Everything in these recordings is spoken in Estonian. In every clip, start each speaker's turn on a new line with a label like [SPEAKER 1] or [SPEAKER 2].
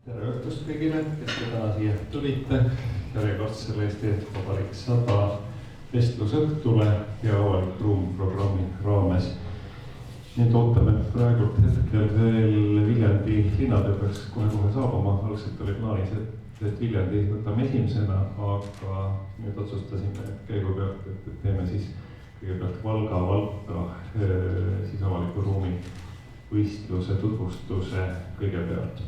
[SPEAKER 1] Tere õhtust kõigile, kes te täna siia tulite järjekordsele Eesti Vabariik 100 vestlusõhtule ja avalik ruum programmi raames. Nüüd ootame praegu hetkel veel Viljandi linnapea peaks kohe saabuma. Algselt oli plaanis, et Viljandi võtame esimesena, aga nüüd otsustasime käigu pealt, et teeme siis kõigepealt Valga siis avaliku ruumi võistluse tutvustuse kõigepealt.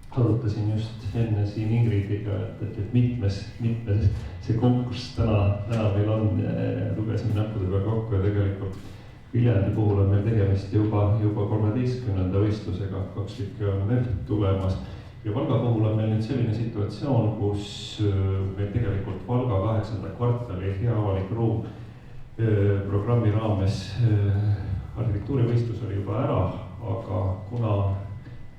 [SPEAKER 1] Arutasin just enne siin Ingridiga, et mitmes see konkurss täna meil on. Lugesime näppudega kokku ja tegelikult Viljandi puhul on meil tegemist juba 13. võistlusega, 2 tükki on veel tulemas. Ja Valga puhul on meil nüüd selline situatsioon, kus meil tegelikult Valga 8. kvartali hea avalik ruum programmi raames arhitektuurivõistlus oli juba ära, aga kuna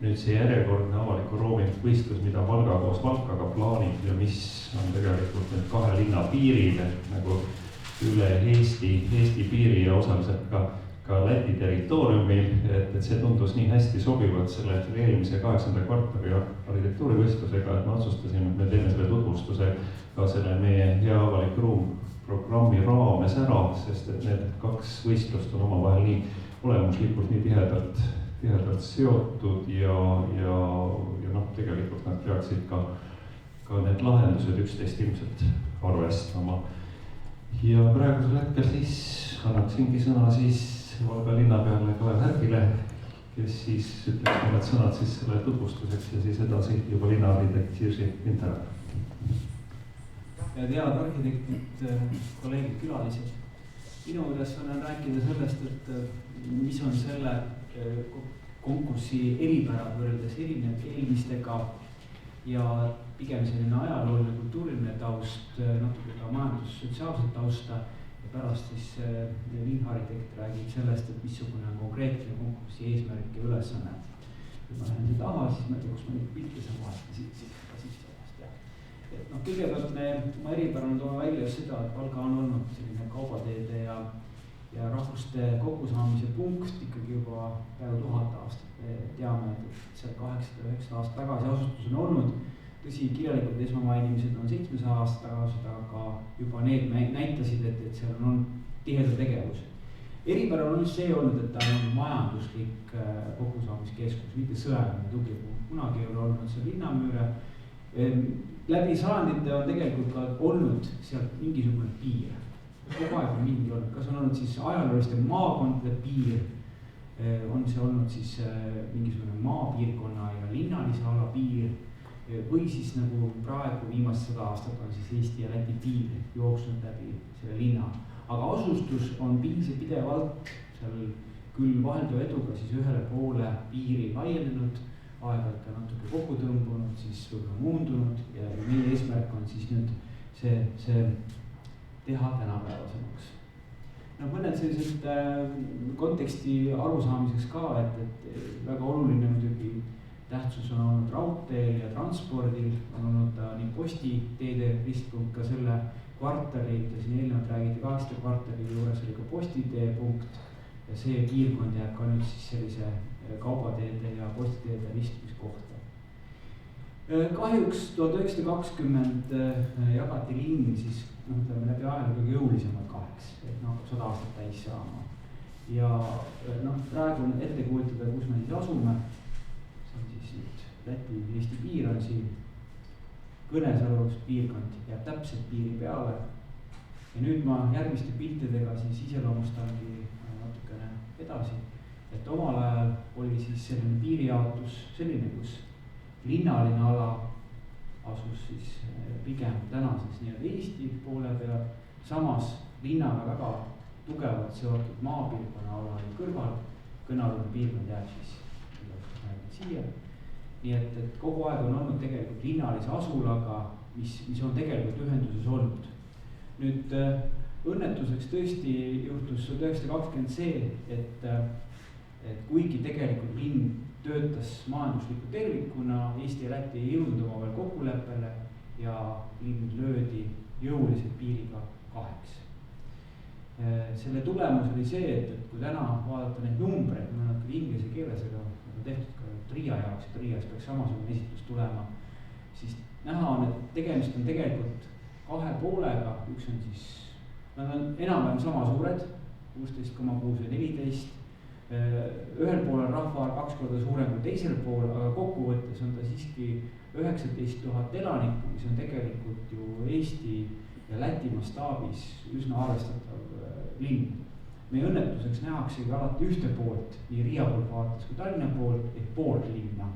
[SPEAKER 1] nüüd see järjekordne avaliku ruumi võistlus, mida Valga koos Valkaga plaanib ja mis on tegelikult nüüd 2 linna piiril, nagu üle Eesti piiri ja osaliselt ka Läti territooriumil, et see tundus nii hästi sobivat selle eelmise 8. kvartali arhitektuurivõistlusega, et me otsustasime, et me teeme selle tutvustuse ka selle meie hea avalik ruum programmi raames ära, sest et need 2 võistlust on omavahel nii olemuslikult nii tihedalt seotud ja tegelikult nad peaksid ka need lahendused üksteist ilmselt arvestama. Ja praegusel hetkel siis annaksingi sõna siis Valga linnapeale Kalev Härgile, kes siis ütleks mõned sõnad siis selle tutvustuseks ja siis edasi juba linnaarhitekt Jirži Vinter.
[SPEAKER 2] Head arhitektid, kolleegid, külalised. Minu ülesanne on rääkida sellest, et mis on selle konkursi eripärad võrreldes eelmistega ja pigem selline ajalooline kultuuriline taust, natuke ka majandus-sotsiaalset tausta ja pärast siis linnaarhitekt räägib sellest, et missugune on konkreetne konkursi eesmärk ja ülesanne. Kui ma lähen siia taha, siis ma ei tea, kus ma neid pilte saan vaadata siit. Kõigepealt ma eripärane toome välja just seda, et Valga on olnud selline kaubateede ja rahvuste kokkusaamise punkt ikkagi juba peaaegu 1000 aastat. Me teame, et seal 800-900 aastat tagasi asustus on olnud. Tõsi, kirjalikult esmamainimised on 700 aastat tagasi, aga juba need näitasid, et seal on tiheda tegevus. Eripära on see olnud, et ta on majanduslik kokkusaamiskeskus, mitte sõjaline tugipunkt. Kunagi ei ole olnud seal linnamüüre. Läbi sajandite on tegelikult ka olnud sealt mingisugune piir. Kogu aeg on mingi olnud, kas on olnud siis ajalooliste maakondade piir, on see olnud siis mingisugune maapiirkonna ja linnalise ala piir või siis nagu praegu viimast 100 aastat on siis Eesti ja Läti piir jooksnud läbi selle linna. Aga asustus on pidevalt seal küll vahelduva eduga siis ühele poole piiri laienenud, aeg-ajalt ka natuke kokku tõmbunud, siis võib-olla muundunud ja meie eesmärk on siis nüüd see teha tänapäevasemaks. Mõned sellised konteksti arusaamiseks ka, et väga oluline muidugi tähtsus on olnud raudteel ja transpordil, on olnud ta nii postiteede ristpunkt ka selle kvartali, ja siin eelnevalt räägiti 8. kvartali juures oli ka postitee punkt ja see piirkond jääb ka nüüd siis sellise kaubateede ja postiteede ristmiskohta. Kahjuks 1920 jagati linn siis läbi ajaga kõige jõulisemalt 2, et 100 aastat täis saama. Ja praegu on ette kujutada, kus me siis asume. See on siis nüüd Läti ja Eesti piir on siin. Kõnesalus piirkond jääb täpselt piiri peale. Ja nüüd ma järgmiste piltidega siis iseloomustangi natukene edasi. Et omal ajal oli siis selline piirijaotus selline, kus linnaline ala asus siis pigem tänases Eesti poole peal, samas linnaga väga tugevalt seotud maapiirkonna ala kõrval, kõnealune piirkond jääb siis siia. Nii et kogu aeg on olnud tegelikult linnalise asulaga, mis on tegelikult ühenduses olnud. Nüüd õnnetuseks tõesti juhtus 1920 see, et kuigi tegelikult linn töötas majandusliku tervikuna, Eesti ja Läti ei jõudnud oma veel kokkuleppele ja linn löödi jõuliselt piiriga 2. Selle tulemus oli see, et kui täna vaadata neid numbreid, ma olen natuke inglise keeles, aga seda tehtud ka Tria jaoks ja Trias peaks samasugune esitlus tulema, siis näha on, et tegemist on tegelikult kahe poolega, üks on siis, nad on enam-vähem sama suured, 16,6 ja 14. Ühel pool on rahvaarv 2 korda suurem kui teisel pool, aga kokkuvõttes on ta siiski 19 000 elanikku, mis on tegelikult ju Eesti ja Läti mastaabis üsna arvestatav linn. Meie õnnetuseks nähaksegi alati ühte poolt, nii Riia poolt vaates kui Tallinna poolt, ehk poolt linna.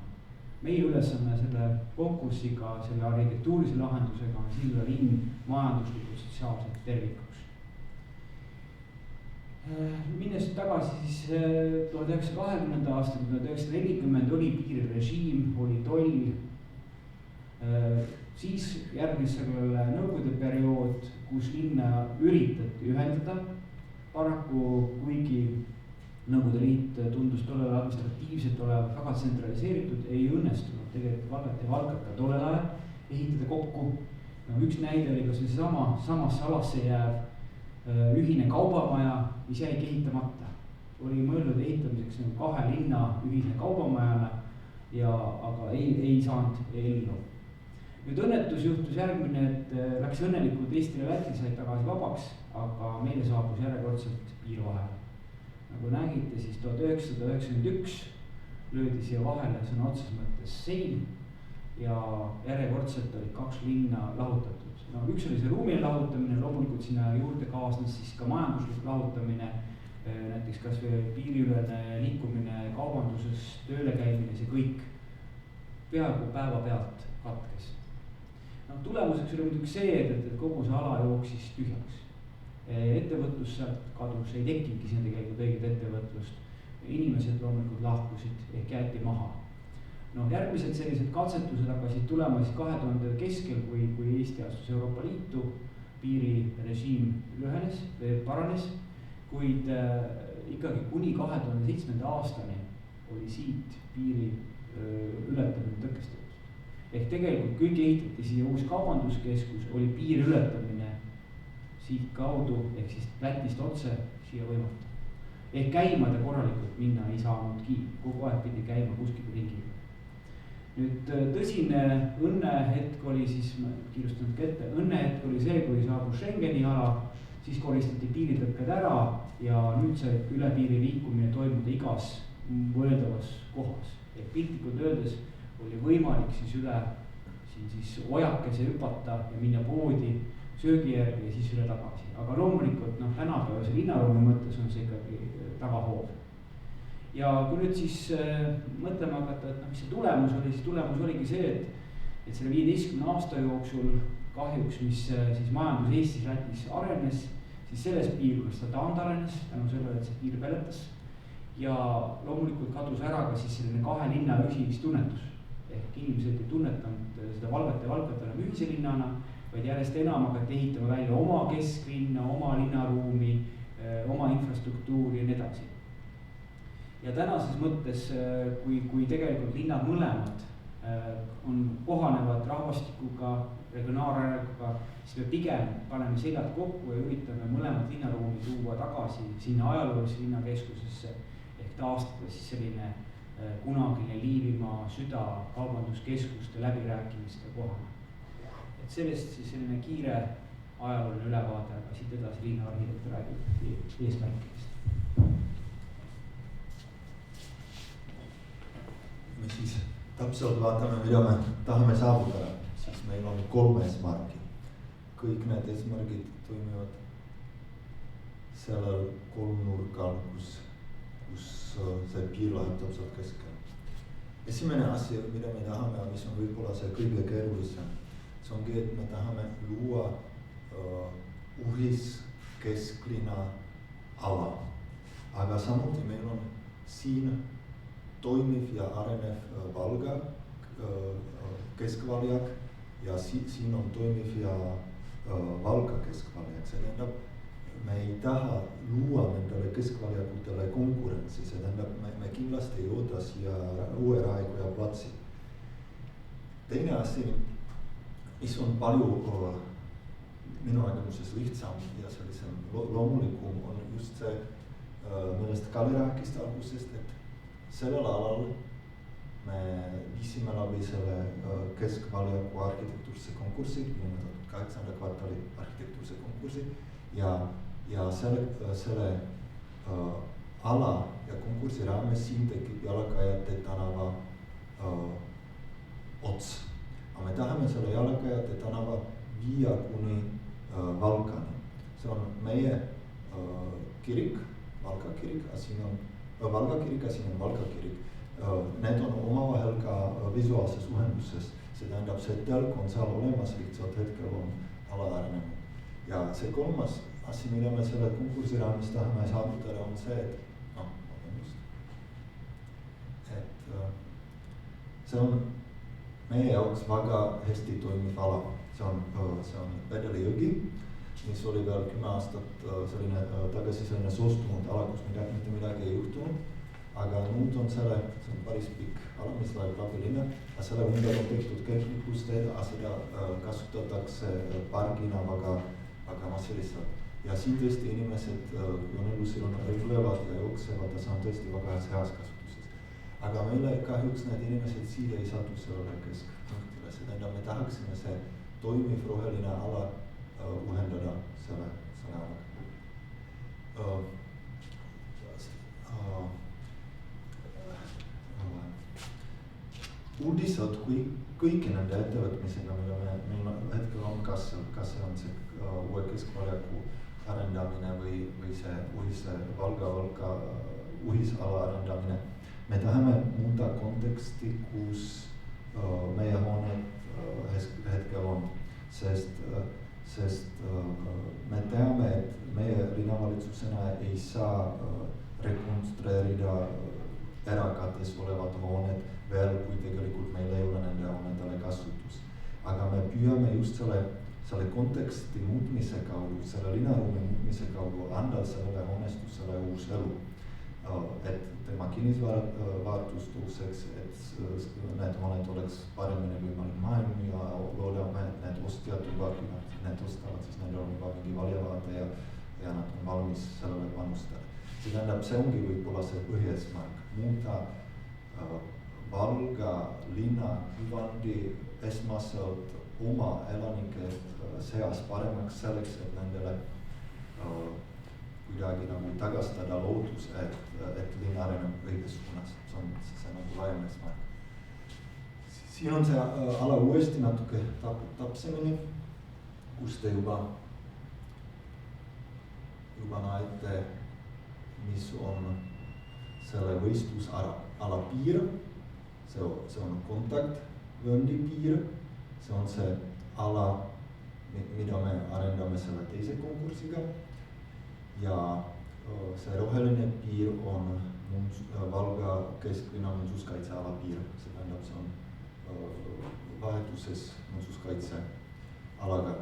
[SPEAKER 2] Meie ülesanne selle konkursiga, selle arhitektuurilise lahendusega on siduda linn majanduslikult sotsiaalselt tervikuks. Minnes tagasi siis 1920. aastal, 1940 oli piirirežiim, oli toll. Siis järgnes sellele nõukogude periood, kus linna üritati ühendada. Paraku kuigi Nõukogude Liit tundus tollel administratiivselt olevat väga tsentraliseeritud, ei õnnestunud tegelikult Valgat ja Valkat tollel ajal ehitada kokku. Üks näide oli ka samasse alasse jääv ühine kaubamaja, mis jäi ehitamata. Oli mõeldud ehitamiseks kahe linna ühine kaubamajana, aga ei saanud ellu. Nüüd õnnetus juhtus järgmine, et läks õnnelikult Eesti ja Läti said tagasi vabaks, aga meile saabus järjekordselt piir vahele. Nagu nägite, siis 1991 löödi siia vahele sõna otseses mõttes sein ja järjekordselt olid kaks linna lahutatud. No, üks oli see ruumiline lahutamine, loomulikult sinna juurde kaasnes siis ka majanduslik lahutamine, näiteks kas või piiriülene liikumine kaubanduses, tööle käimine, see kõik peaaegu päeva pealt katkes. No, tulemuseks oli muidugi see, et kogu see ala jooksis tühjaks. Ettevõtlus sealt kadus, ei tekkingi siin tegelikult õiget ettevõtlust. Inimesed loomulikult lahkusid ehk jäeti maha. No, järgmised sellised katsetused hakkasid tulema siis 2000 keskel, kui Eesti astus Euroopa Liitu, piirirežiim paranes, kuid ikkagi kuni 2007. aastani oli siit piiri ületamine tõkestatud. Ehk tegelikult kuigi ehitati siia uus kaubanduskeskus, oli piiri ületamine siit kaudu, ehk siis Lätist otse siia võimata. Ehk käima ta korralikult minna ei saanudki, kogu aeg pidi käima kuskil ringiga. Nüüd tõsine õnnehetk oli siis, ma kiirustanud ette, õnnehetk oli see, kui saabus Schengeni ala, siis koristati piiritõkked ära ja nüüd sai üle piiri liikumine toimuda igas võeldavas kohas. Ehk piltlikult öeldes oli võimalik siis üle siis ojakese hüpata ja minna poodi söögi järgi ja siis üle tagasi. Aga loomulikult tänapäevase linnaruumi mõttes on see ikkagi tagahoov. Ja kui nüüd siis mõtlema hakata, et mis see tulemus oli, siis tulemus oligi see, et selle 15 aasta jooksul kahjuks, mis siis majandus Eestis Lätis arenes, siis selles piirkonnas ta taandarenes, tänu sellele, et see piir peletas. Ja loomulikult kadus ära ka siis selline kahe linna ühistunnetus. Ehk inimesed ei tunnetanud seda Valgat ja Valkat enam ühise linnana, vaid järjest enam hakati ehitama välja oma kesklinna, oma linnaruumi, oma infrastruktuuri ja nii edasi. Ja tänases mõttes, kui tegelikult linnad mõlemad on kohanevad rahvastikuga, regionaalarenguga, siis me pigem paneme seljad kokku ja üritame mõlemad linnaruumi tuua tagasi sinna ajaloolisse linnakeskusesse ehk taastada siis selline kunagine Liivimaa süda kaubanduskeskuste läbirääkimiste kohana. Et sellest siis selline kiire ajalooline ülevaade, aga siit edasi linnaarhitekt räägib eesmärkidest.
[SPEAKER 3] Me siis täpselt vaatame, mida me tahame saavutada, siis meil on 3 eesmärki. Kõik need eesmärgid toimivad sellel kolmnurgal, kus see piir läheb täpselt keskel. Esimene asi, mida me tahame, mis on võib-olla see kõige keerulisem, see ongi, et me tahame luua kesklinna ala. Aga samuti meil on siin toimiv ja arenev Valga keskvaljak ja siin on toimiv ja Valga keskvaljak. See tähendab, me ei taha luua nendele keskvaljakutele konkurentsi, see tähendab, me kindlasti ei oota siia uue Raekoja platsi. Teine asi, mis on palju minu nägemuses lihtsam ja sellisem loomulikum, on just see, millest Kalle rääkis algusest, et sellel alal me viisime läbi selle keskvaljaku arhitektuurse konkursi, nimetatud 8. kvartali arhitektuurse konkursi ja selle ala ja konkursi raames siin tekib Jalgajate tänava ots. Aga me tahame selle Jalgajate tänava viia kuni Valkani. See on meie kirik, Valga kirik, siin on Valga kirik ja siin on Valga kirik. Need on omavahel ka visuaalses ühenduses. See tähendab, see telk on seal olemas, lihtsalt hetkel on alaarenenud. Ja see kolmas asi, mida me selle konkursi raames tahame saavutada, on see, see on meie jaoks väga hästi toimiv ala. See on Pedeli jõgi, mis oli veel 10 aastat tagasi selline soostunud ala, kus mitte midagi ei juhtunud. Aga nüüd on see on päris pikk ala, mis läheb läbi linna. Selle ümber on tehtud kergliiklusteed, seda kasutatakse pargina väga massiliselt. Ja siin tõesti inimesed joonelusel on rõglevad ja jooksevad ja see on tõesti väga heas kasutuses. Aga meile kahjuks need inimesed siia ei satu sellele keskpunktile. See tähendab, me tahaksime see toimiv roheline ala ühendada selle alaga. Uudised kõiki nende ettevõtmisega, mida meil hetkel on, kas see on see uue keskvaljaku arendamine või see Valga ühisala arendamine. Me tahame muuta konteksti, kus meie hooned hetkel on, sest me teame, et meie linnavalitsusena ei saa rekonstrueerida erakätes olevad hooned veel, kui tegelikult meil ei ole nende hoonedele kasutus. Aga me püüame just selle konteksti muutmise kaudu, selle linnaruumi muutmise kaudu anda sellele hoonestusele uus elu. Et tema kinnisväärtus tõuseks, et need hooned oleks paremini võimalik maailma ja loodame, et need ostjad juba, need ostavad, siis neil on juba mingi valjavaade ja nad on valmis sellele panustada. See tähendab, see ongi võib-olla see põhieesmärk, muuta Valga linna kuvandi esmaselt oma elanike seas paremaks selleks, et nendele kuidagi nagu tagastada lootus, et linn areneb õiges suunas. See on nagu laiem eesmärk. Siin on see ala uuesti natuke täpsemini, kus te juba näete, mis on selle võistlusala piir. See on kontaktvööndi piir, see on see ala, mida me arendame selle teise konkursiga. Ja see roheline piir on Valga kesklinna muinsuskaitseala piir, see tähendab, see on vahetuses muinsuskaitsealaga.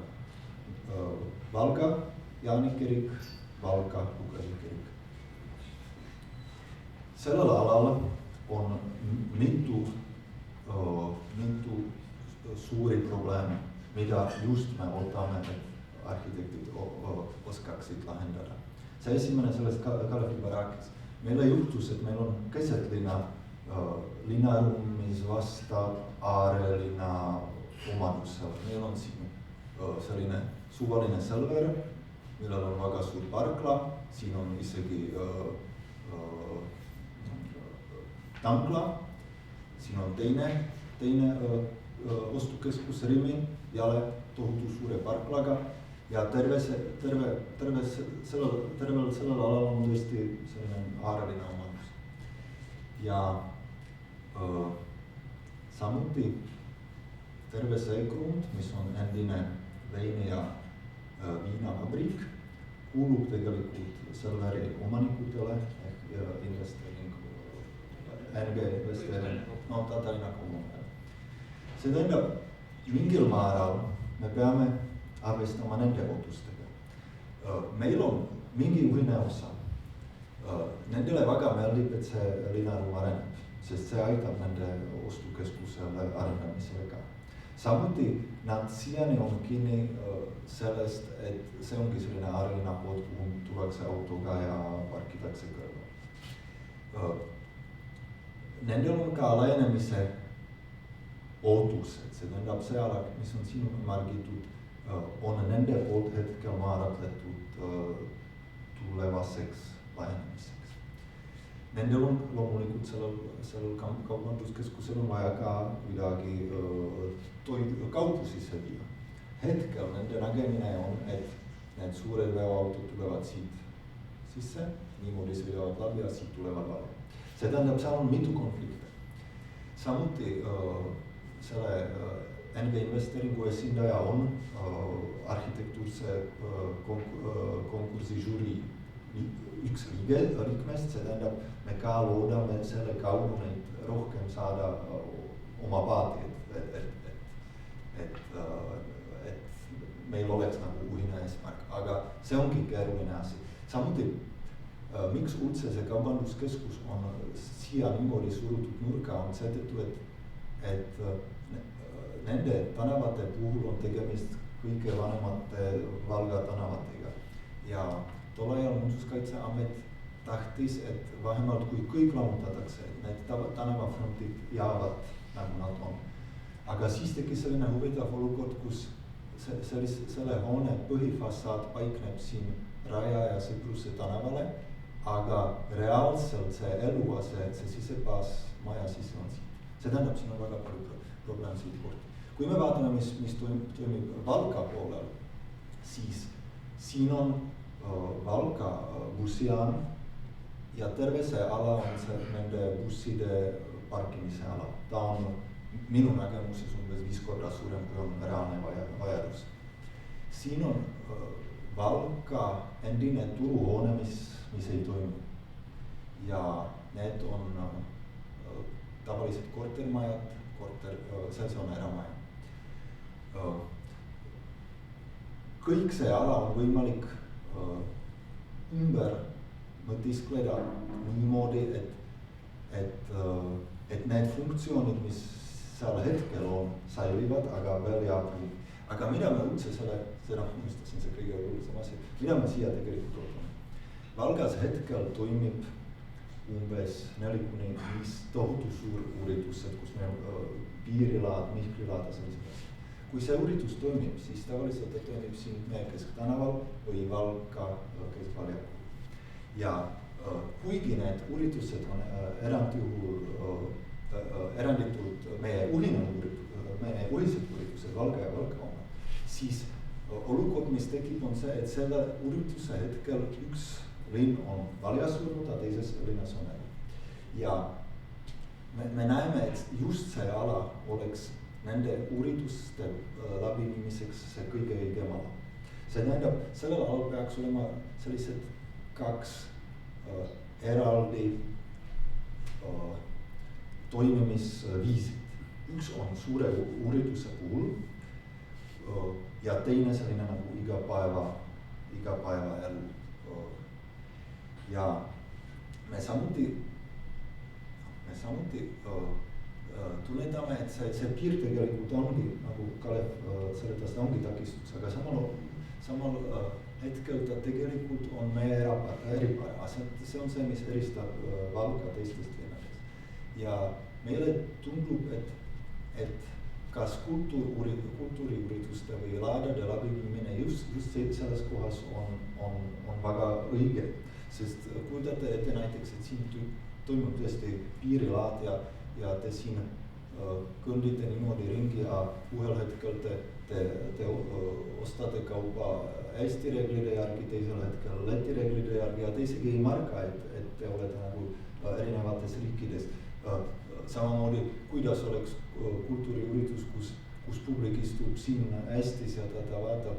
[SPEAKER 3] Valga Jaani kirik, Valga Lukase kirik. Sellel alal on mitu suuri probleeme, mida just me ootame, et arhitektid oskaksid lahendada. See esimene sellest Kalev juba rääkis. Meile juhtus, et meil on keset linnaruumis vastab aarelinna omadusel. Meil on siin selline suvaline Selver, millel on väga suur parkla, siin on isegi tankla, siin on teine ostukeskus Rimi, jälle tohutu suure parklaga ja terve sellel alal on tõesti selline aareline omadus. Ja samuti terve see grunt, mis on endine veini ja viinavabrik, kuulub tegelikult Selveri omanikutele ehk investeering NG investeering, Tallinna kommunale. See tähendab, mingil määral me peame arvestama nende ootustega. Meil on mingi ühine osa. Nendele väga meeldib, et see linnaruum areneb, sest see aitab nende ostukeskusele arendamisele ka. Samuti nad siiani on kinni sellest, et see ongi selline aarelinna pood, kuhu tullakse autoga ja parkitakse kõrval. nendel on ka laienemise ootused, see tähendab see ala, mis on siin märgitud, on nende poolt hetkel määratletud tulevaseks laienemiseks. Nendel on loomulikult sellel kaubanduskeskusel on vaja ka kuidagi kaupu sisse viia. Hetkel nende nägemine on, et need suured veoautod tulevad siit sisse, niimoodi sõidavad läbi ja siit tulevad valge. See tähendab, seal on mitu konflikte. Samuti selle NV investeeringu esindaja on arhitektuurse konkursi žürii üks liikmest, see tähendab, me ka loodame selle kaudu neid rohkem saada oma paati, et meil oleks nagu uhine eesmärk, aga see ongi keeruline asi. Samuti, miks üldse see kaubanduskeskus on siia niimoodi surutud nurka, on seetõttu, et nende tänavate puhul on tegemist kõige vanemate Valga tänavatega. Ja tol ajal Muinsuskaitseamet tahtis, et vähemalt kui kõik lammutatakse, et need tänavafrontid jäävad nagu nad on. Aga siis tegi selline huvitav olukord, kus selle hoone põhifassaad paikneb siin Raja ja Sõpruse tänavale, aga reaalselt see elu ja see sisepaas maja sisse on siit. See tähendab, siin on väga palju probleemseid kohti. Kui me vaatame, mis toimib Valga poolel, siis siin on Valga bussijaam ja terve see ala on see nende busside parkimise ala. Ta on minu nägemuses umbes 5 korda suurem, kui on reaalne vajadus. Siin on Valga endine turuhoone, mis ei toimi. Ja need on tavalised kortermajad, see on eramaja. Kõik see ala on võimalik ümber mõtiskleda niimoodi, et need funktsioonid, mis seal hetkel on, säilivad, aga veel jääb. Aga mida me üldse seda unustasin, see kõige olulisem asi, mida me siia tegelikult ootame? Valgas hetkel toimib umbes 4-5 tohutu suur üritused, kus meil piirilaad, Mihklilaad ja sellised asjad. Kui see üritus toimib, siis tavaliselt toimib siin meie Kesktänaval või Valga Keskväljakul. Ja kuigi need üritused on eranditult meie ühised üritused Valga ja Valga oma, siis olukord, mis tekib, on see, et selle ürituse hetkel üks linn on valjas surnud ja teises linnas on elu. Ja me näeme, et just see ala oleks nende ürituste läbiviimiseks see kõige õigem ala. See tähendab, sellel alal peaks olema sellised 2 eraldi toimimisviisid. Üks on suure ürituse puhul ja teine selline nagu igapäeva elu. Ja me samuti tunnetame, et see piir tegelikult ongi, nagu Kalev seletas, ongi takistus, aga samal hetkel ta tegelikult on meie eripära. See on see, mis eristab Valga teistest linnadest. Ja meile tundub, et kas kultuuriürituste või laadade läbiviimine just selles kohas on väga õige. Sest kujutate ette näiteks, et siin toimub tõesti piirilaad ja te siin kõndite niimoodi ringi ja ühel hetkel te ostate kaupa Eesti reeglide järgi, teisel hetkel Läti reeglide järgi ja te isegi ei märka, et te olete nagu erinevates riikides. Samamoodi, kuidas oleks kultuuriüritus, kus publik istub siin Eestis ja ta vaatab,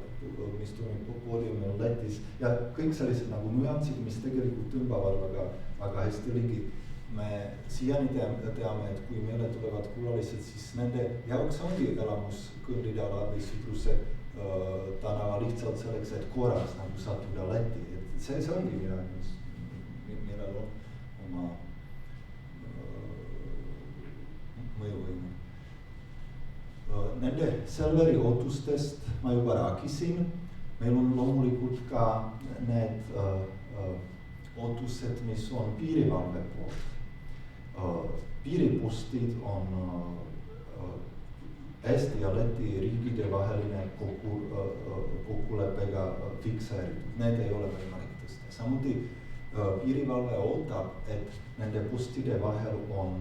[SPEAKER 3] mis toimub poodiumil Lätis ja kõik sellised nagu nüansid, mis tegelikult tõmbavad väga hästi ligi. Me siiani teame, et kui meile tulevad külalised, siis nende jaoks ongi elamus kõndida läbi Sõpruse tänava lihtsalt selleks, et korras nagu sattuda Läti. See ongi midagi, millel on oma mõjuvõime. Nende Selveri ootustest ma juba rääkisin. Meil on loomulikult ka need ootused, mis on piirivalve poolt. piiripostid on Eesti ja Läti riikide vaheline kokkuleppega fikseeritud, need ei ole võimalik tõsta. Samuti piirivalve ootab, et nende postide vahel on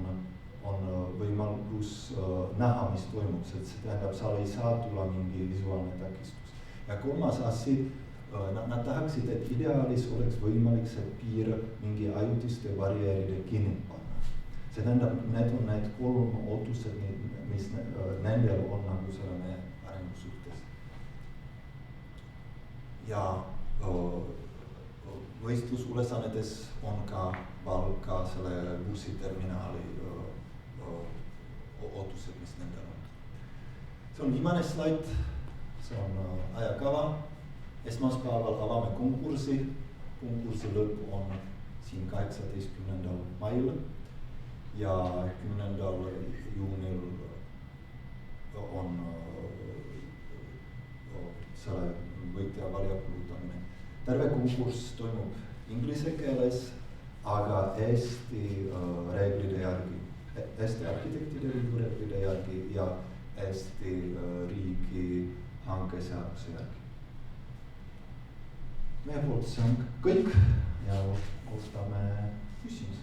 [SPEAKER 3] võimalus näha, mis toimub, see tähendab, seal ei saa tulla mingi visuaalne takistus. Ja kolmas asi, nad tahaksid, et ideaalis oleks võimalik see piir mingi ajutiste barjääride kinni panna. See tähendab, need on need 3 ootused, mis nendel on nagu selle meie arengu suhtes. Ja võistlusulesannetes on ka Valka selle bussiterminaali ootused, mis nendel on. See on viimane slaid, see on ajakava. Esmaspäeval avame konkursi lõpp on siin 18. mail ja 10. juunil on selle võitja väljakuulutamine. Terve konkurss toimub inglise keeles, aga Eesti reeglide järgi, Eesti arhitektide liidu reeglide järgi ja Eesti riigi hankeseaduse järgi. Meie poolt see on kõik ja ootame küsimusi.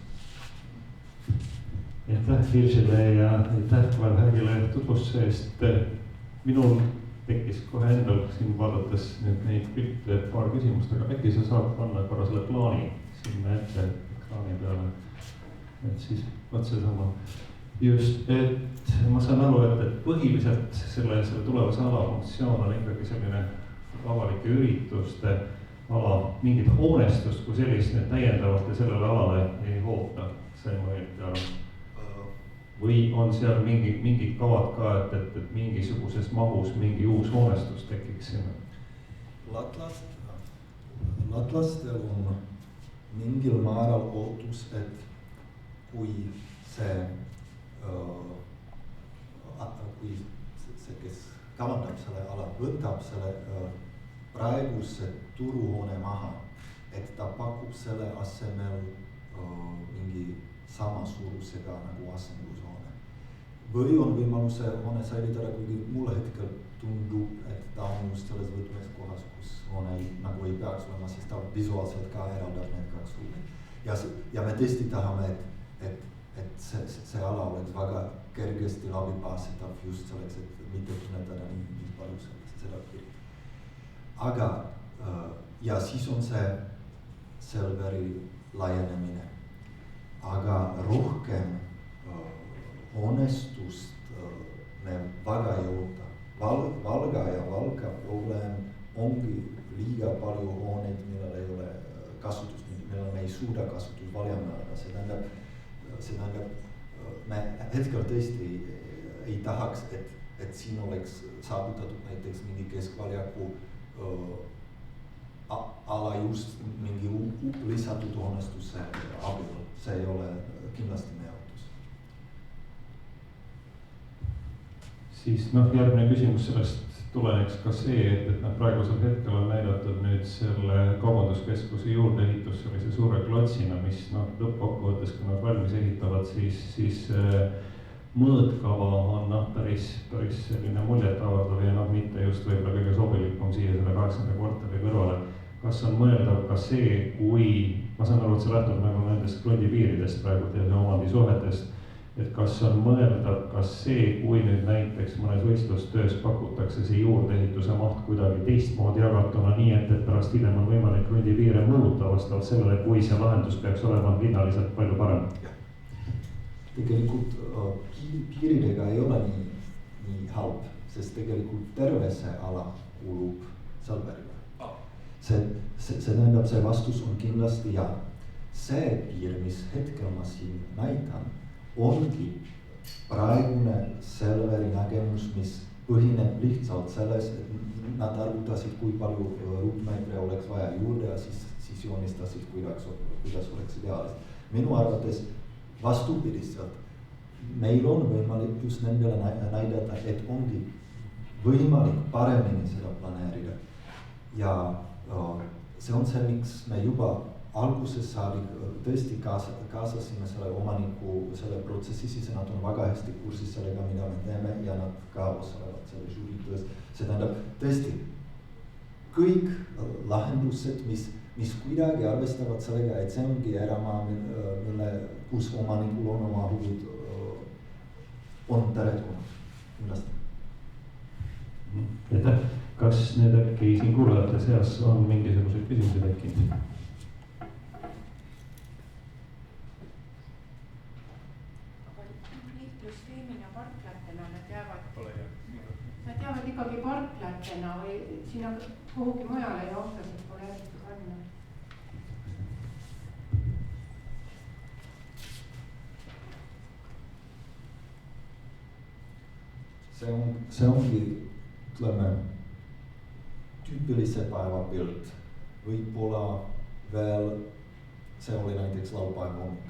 [SPEAKER 1] Aitäh Hirsile ja aitäh Valhärgile tutvustuse eest. Minul tekkis kohe endal siin vaadates nüüd neid pilte paar küsimust, aga äkki sa saad panna korra selle plaani sinna ette ekraani peale. Et siis vaat seesama. Just, et ma saan aru, et põhiliselt selle tulevase ala funktsioon on ikkagi selline avalike ürituste ala, mingit hoonestust kui sellist nüüd täiendavalt ja sellele alale ei hoota, see ma õieti aru. Või on seal mingid kavad ka, et mingisuguses mahus mingi uus hoonestus tekiks sinna?
[SPEAKER 3] Latlastel on mingil määral ootus, et kui see, kes kavandab selle ala, võtab selle praeguse turuhoone maha, et ta pakub selle asemel mingi sama suurusega nagu asendushoone. Või on võimaluse hoone säilitada, kuigi mulle hetkel tundub, et ta on just selles võtmes kohas, kus hoone nagu ei peaks olema, sest ta visuaalselt ka eraldab need 2 ruumi. Ja me tõesti tahame, et see ala oleks väga kergesti läbipaasetav just selleks, et mitte tunnetada nii palju seda piiri. Aga, ja siis on see Selveri laienemine. Aga rohkem hoonestust me väga ei oota. Valga ja Valka probleem ongi liiga palju hooneid, millel ei ole kasutust, millel me ei suuda kasutust valjamada. See tähendab, me hetkel tõesti ei tahaks, et siin oleks saavutatud näiteks mingi keskvaljaku ala just mingi lisatud hoonestuse abil. See ei ole kindlasti meie ootus.
[SPEAKER 1] Siis järgmine küsimus sellest tuleneks ka see, et praegusel hetkel on näidatud nüüd selle kaubanduskeskuse juurdeehitus sellise suure klotsina, mis lõppkokkuvõttes, kui nad valmis ehitavad, siis mõõtkava on päris selline muljetavaldav ja mitte just võib-olla kõige sobilikum siia selle 8. kvartali kõrvale. Kas on mõeldav ka see, kui, ma saan aru, et see lähtub nagu nendest krondipiiridest praegu ja omandisuhetest, et kas on mõeldav ka see, kui nüüd näiteks mõnes võistlustöös pakutakse see juurdeehituse maht kuidagi teistmoodi jagatuna nii, et pärast hiljem on võimalik krondipiire muuta vastavalt sellele, kui see lahendus peaks olema linnaliselt palju parem?
[SPEAKER 3] Tegelikult piiridega ei ole nii halb, sest tegelikult terve see ala kuulub Selverile. See tähendab, see vastus on kindlasti ja. See piir, mis hetkel ma siin näitan, ongi praegune Selveri nägemus, mis põhineb lihtsalt selles, et nad arvutasid, kui palju ruutmeetri oleks vaja juurde ja siis joonistasid, kuidas oleks ideaalis. Minu arvates vastupidistelt, meil on võimalik just nendele näidata, et ongi võimalik paremini seda planeerida. Ja see on see, miks me juba alguses tõesti kaasasime selle omaniku selle protsessi sisse, nad on väga hästi kursis sellega, mida me teeme ja nad ka osalevad selle žüritöös. See tähendab tõesti kõik lahendused, mis kuidagi arvestavad sellega, et see ongi eramaa, kus omanikul on oma huvid, on teretulnud kindlasti.
[SPEAKER 1] Aitäh. Kas need äkki siin kuulajate seas on mingisugused küsimused tekkinud?
[SPEAKER 4] Liiklusskeemina parklatena nad jäävad ikkagi parklatena või sinna kuhugi mujale ei ohtasid pole eriti panna.
[SPEAKER 3] See ongi, ütleme, tüüpilise päevapilt. Võib-olla veel, see oli näiteks laupäeva hommik.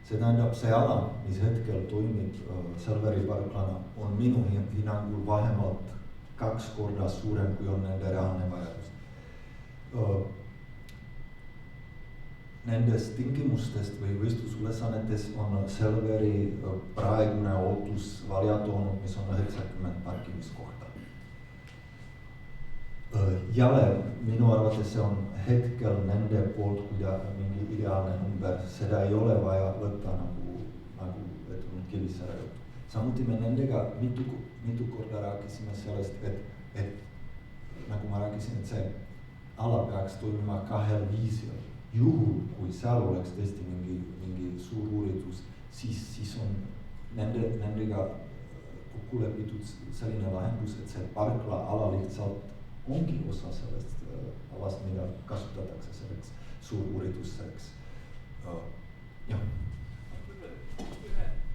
[SPEAKER 3] See tähendab, see ala, mis hetkel toimib Selveri parklana, on minu hinnangul vähemalt 2 korda suurem, kui on nende reaalne vajadus. Nendes tingimustest või võistlusülesannetes on Selveri praegune ootus välja toonud, mis on 90 parkimiskohta. Jälle minu arvates see on hetkel nende poolt mingi ideaalne number, seda ei ole vaja võtta nagu et on Kivisaare juttu. Samuti me nendega mitu korda rääkisime sellest, et nagu ma rääkisin, et see ala peaks toimima 2 viisil. Juhul, kui seal oleks tõesti mingi suur uuritus, siis on nendega kokku lepitud selline lahendus, et see parkla ala lihtsalt ongi osa sellest alast, mida kasutatakse selleks suuruurituseks. Jah.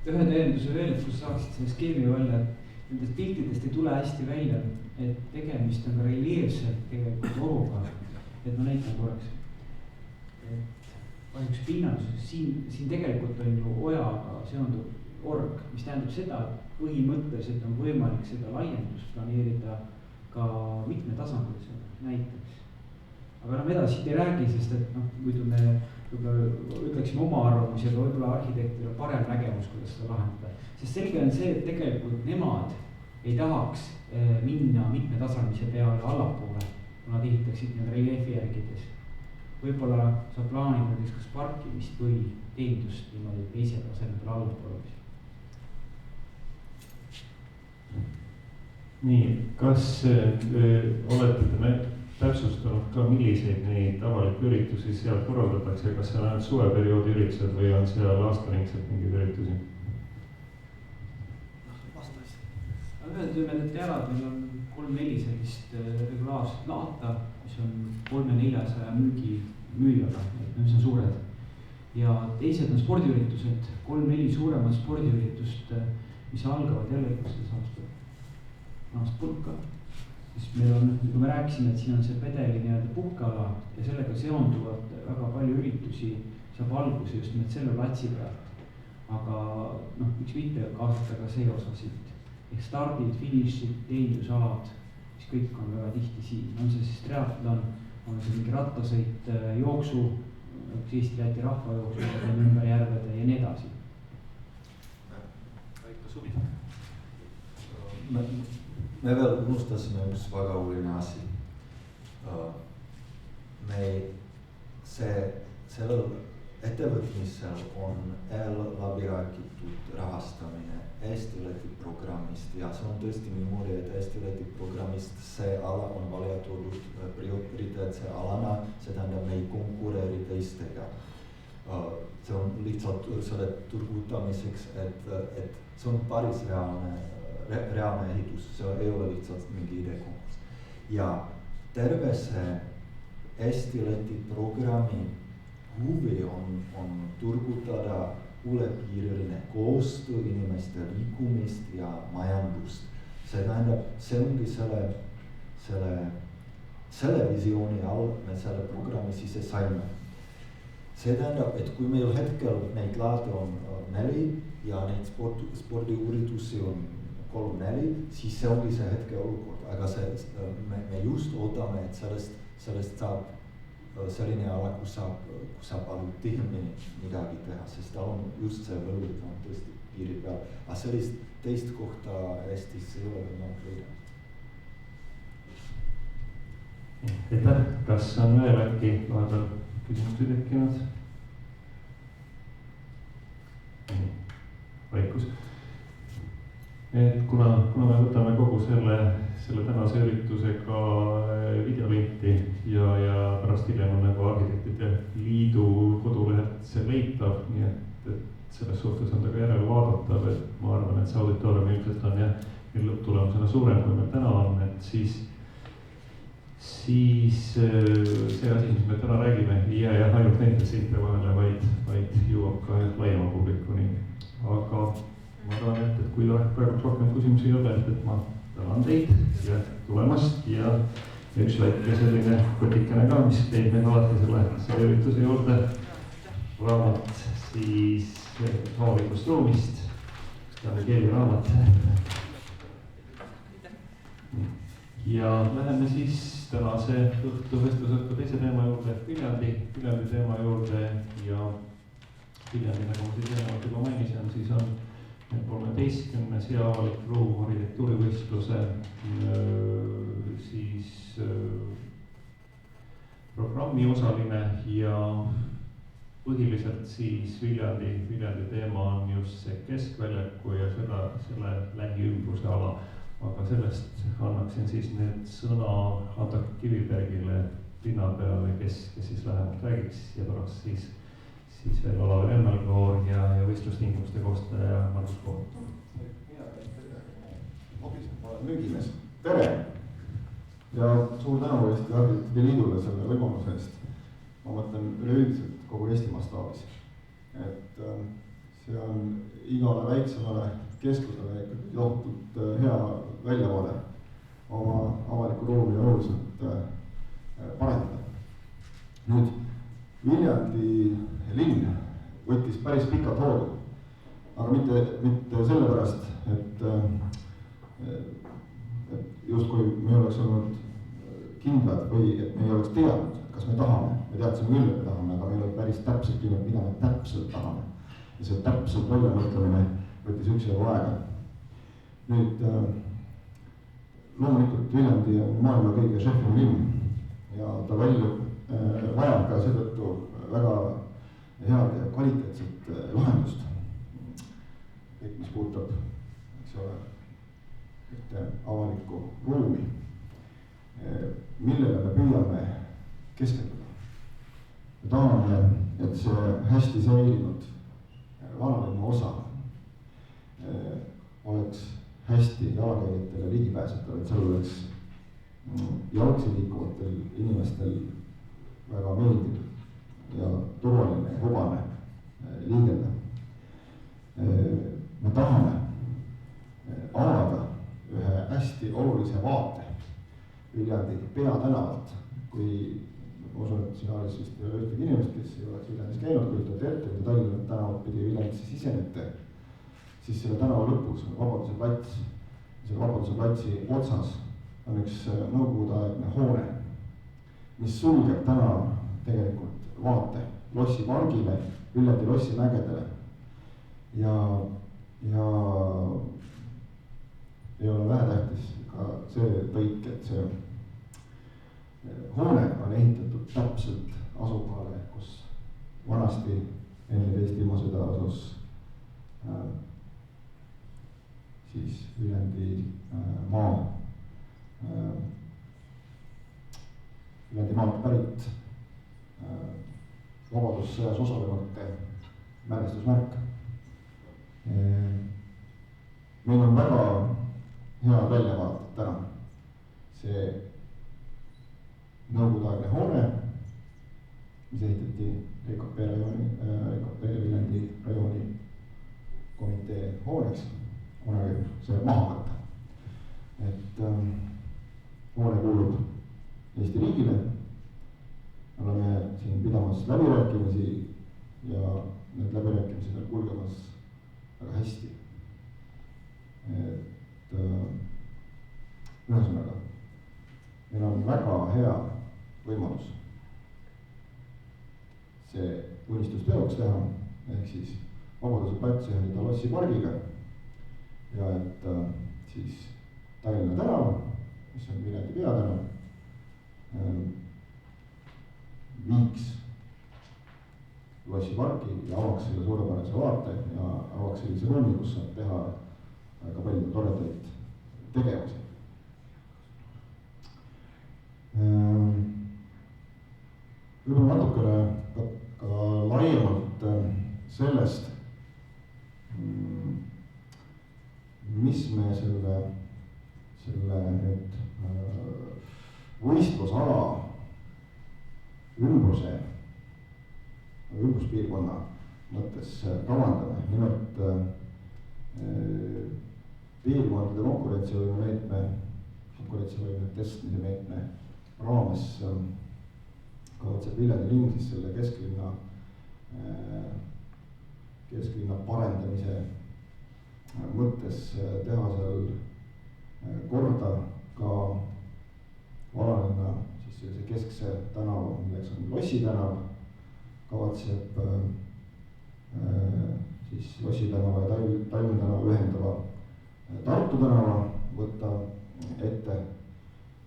[SPEAKER 2] Ühe täienduse veel, et kus saaksid selle skeemi välja, et nendest piltidest ei tule hästi välja, et tegemist on reljeefselt tegelikult oruga. Et ma näitan korraks. Kahjuks pinnaduses, siin tegelikult on ju ojaga seondub org, mis tähendab seda, et põhimõtteliselt on võimalik seda laiendust planeerida ka mitmetasandilisena näiteks. Aga me edasi ei räägi, sest et muidu me ütleksime oma arvamusi, aga võib-olla arhitektil on parem nägemus, kuidas seda lahendada. Sest selge on see, et tegelikult nemad ei tahaks minna mitmetasandise peale allapoole, kui nad ehitaksid need reljeefi järgides. Võib-olla saab plaanida kas parkimist või teenindust niimoodi teise taseme peale allapoole.
[SPEAKER 1] Nii, kas olete te täpsustanud ka, milliseid neid avalikke üritusi seal korraldatakse, kas see on ainult suveperioodi üritused või on seal aastaringselt mingeid üritusi?
[SPEAKER 2] Ühed võime teada, et meil on 3-4 sellist regulaarset laata, mis on 300-400 müüjaga, mis on suured. Ja teised on spordiüritused, 3-4 suuremad spordiüritust, mis algavad jälle sellest aastast pulka. Siis meil on, kui me rääkisime, et siin on see pedeli nii-öelda puhkeala ja sellega seonduvad väga palju üritusi, saab alguse just nimelt selle platsi pealt. Aga miks mitte kaasata ka see osa siit. Ehk stardid, finišid, teenindusalad, mis kõik on väga tihti siin. On see siis triatlon, on see mingi rattasõit, jooksu, Eesti-Läti rahvajooksu, ümber järvede ja nii edasi.
[SPEAKER 1] Väike suvi.
[SPEAKER 3] Me veel unustasime üks väga oluline asi. Sellel ettevõtmisel on läbi räägitud rahastamine Eesti-Läti programmist ja see on tõesti niimoodi, et Eesti-Läti programmist see ala on välja toodud prioriteetse alana, see tähendab me ei konkureeri teistega. See on lihtsalt selle turgutamiseks, et see on päris reaalne ehitus, see ei ole lihtsalt mingi ideekonkurs. Ja terve see Eesti-Läti programmi huvi on turgutada ülepiiriline koostöö, inimeste liikumist ja majandust. See tähendab, see ongi selle visiooni all me selle programmi sisse saime. See tähendab, et kui meil hetkel neid laate on 4 ja neid spordiüritusi on 3-4, siis see ongi see hetke olukord, aga me just ootame, et sellest saab selline ala, kus saab palju tihemini midagi teha, sest ta on just see võlud on tõesti piiri peal. Aga sellist teist kohta Eestis ei ole võimalik leida.
[SPEAKER 1] Aitäh, kas on veel äkki vahepeal küsimusi tekkinud? Vaikus. Et kuna me võtame kogu selle tänase üritusega videolinti ja pärast hiljem on nagu Arhitektide Liidu kodulehelt see leitav, nii et selles suhtes on ta ka järele vaadatav, et ma arvan, et see auditoorium ilmselt on jah lõpptulemusena suurem, kui meil täna on, et siis see asi, mis me täna räägime, ei jää jah ainult nende seinte vahele, vaid jõuab ka laiema publikuni. Aga ma arvan, et kui praegu rohkem küsimusi ei ole, et ma tänan teid ja tulemast ja üks väike selline kotikene ka, mis teeb meil alati selle ürituse juurde. Raamat siis avalikust ruumist, Jani Keeli raamat. Ja läheme siis tänase vestlusõhtu teise teema juurde, Viljandi teema juurde ja Viljandi, nagu ma siis eelnevalt juba mainisin, siis on 13. hea avalik ruum arhitektuurivõistluse siis programmi osaline ja põhiliselt siis Viljandi teema on just see keskväljaku ja selle lähiümbruse ala. Aga sellest annaksin siis need sõna Ando Kivibergile linnapeale, kes siis lähemalt räägiks ja pärast siis veel Olav Remmelkoor ja võistlustingimuste koostaja Margus Koor.
[SPEAKER 5] Ma olen müügimees. Tere! Ja suur tänu Eesti Arhitektide Liidule selle võimaluse eest. Ma mõtlen üleüldiselt kogu Eesti mastaabis. Et see on igale väiksemale keskusele johtult hea väljavaade oma avaliku ruumi oluliselt parendada. Nüüd, Viljandi linn võttis päris pikalt hoogu, aga mitte sellepärast, et justkui me ei oleks olnud kindlad või et me ei oleks teadnud, kas me tahame. Me teadsime küll, et me tahame, aga me ei ole päris täpselt kindlad, mida me täpselt tahame. Ja see täpselt väljamõtlemine võttis üksjagu aega. Nüüd, loomulikult Viljandi on maailma kõige šefim linn ja ta vajab ka seetõttu väga head ja kvaliteetset lahendust. Kõik, mis puudutab, eks ole, avalikku ruumi, millele me püüame keskenduda. Me tahame, et see hästi säilinud vanalinna osa oleks hästi jalakäijatele ligipääsetav, et seal oleks jalgsi liikuvatel inimestel väga meeldiv ja turvaline ja hubane liigelda. Me tahame avada ühe hästi olulise vaate Viljandi peatänavalt, kui ma usun, et siin alles vist ei ole ühtegi inimest, kes ei oleks Viljandis käinud, kui ütlete ette, kui Tallinna tänavat pidi Viljandisse sisenete, siis selle tänava lõpus on Vabaduse plats. Selle Vabaduse platsi otsas on üks nõukogudeaegne hoone, mis sulgeb täna tegelikult vaate Lossi pargile, Viljandi Lossi mägedele. Ja ei ole vähetähtis ka see tõik, et see hoone on ehitatud täpselt asukohale, kus vanasti enne teist ilmasõda asus siis Viljandi maalt pärit vabadussõjas osalevate mälestusmärk. Meil on väga hea väljavaadet täna. See nõukogudeaegne hoone, mis ehitati EKP Viljandi rajooni komitee hooneks, kunagi see maha võtta. Et hoone kuulub Eesti riigile. Oleme siin pidamas läbirääkimisi ja need läbirääkimised on kulgemas väga hästi. Et ühesõnaga, meil on väga hea võimalus see unistus teoks teha, ehk siis Vabaduse plats ühendada Lossi pargiga ja et siis Tallinna tänav, mis on Viljandi peatänav, viiks Lossi parki ja avaks selle suurepärase vaate ja avaks sellise ruumi, kus saab teha väga palju toredaid tegevusi. Võib-olla natukene ka laiemalt sellest, mis me selle nüüd võistlusala ümbruspiirkonna mõttes kavandame. Nimelt piirkondade konkurentsivõime tõstmise meetme raames kavatseb Viljandi linn siis selle kesklinna parendamise mõttes teha seal korda ka vanalinna siis sellise keskse tänava, milleks on Lossi tänav, kavatseb siis Lossi tänava ja Tallinna tänava ühendava Tartu tänava võtta ette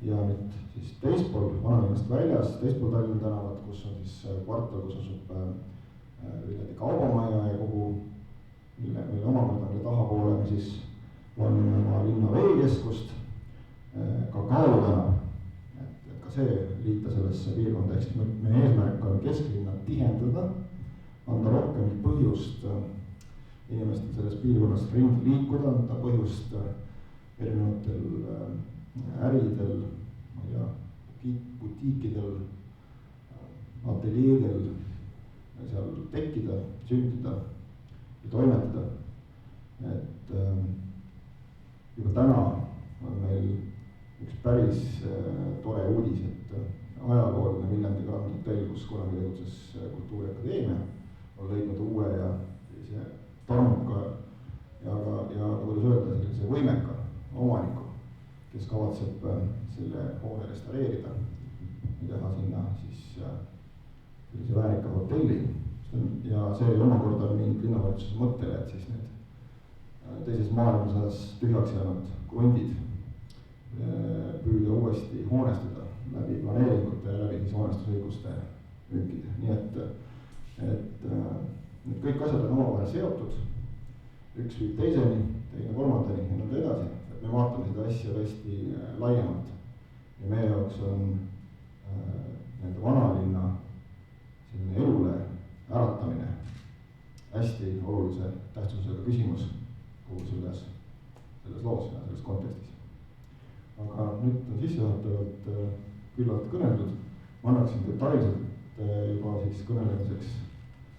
[SPEAKER 5] ja nüüd siis teispool vanalinnast väljas, teispool Tallinna tänavat, kus on siis kvartal, kus asub Viljandi kaubamaja ja kogu, mille omakorda mille tahapoole me siis plaanime oma linna veekeskust, ka Kaalu tänav, et ka see liita sellesse piirkonda, ehk siis meie eesmärk on kesklinna tihendada, anda rohkem põhjust inimestel selles piirkonnas ringi liikuda, anda põhjust erinevatel äridel, ma ei tea, butiikidel, ateljeedel seal tekkida, sündida ja toimetada. Et juba täna on meil üks päris tore uudis, et ajalooline Viljandi Grand Hotel, kus kunagi tegutses Kultuuriakadeemia, on leidnud uue ja sellise tarmuka ja kuidas öelda, sellise võimeka omaniku, kes kavatseb selle hoone restaureerida ja teha sinna siis sellise väärika hotelli. Ja see omakorda on mind linnavalitsuse mõttele, et siis need teises maailmasõjas tühjaks jäänud krundid püüda uuesti hoonestada läbi planeeringute ja läbi siis hoonestusõiguste müükide. Nii et need kõik asjad on omavahel seotud, üks viib teiseni, teine kolmandani ja nõnda edasi, et me vaatame seda asja tõesti laiemalt ja meie jaoks on nende vanalinna selline elule äratamine hästi olulise tähtsusega küsimus kogu selles loos ja selles kontekstis. Aga nüüd on sissejuhatavalt küllalt kõneldud, ma annaksin detailselt juba siis kõnelemiseks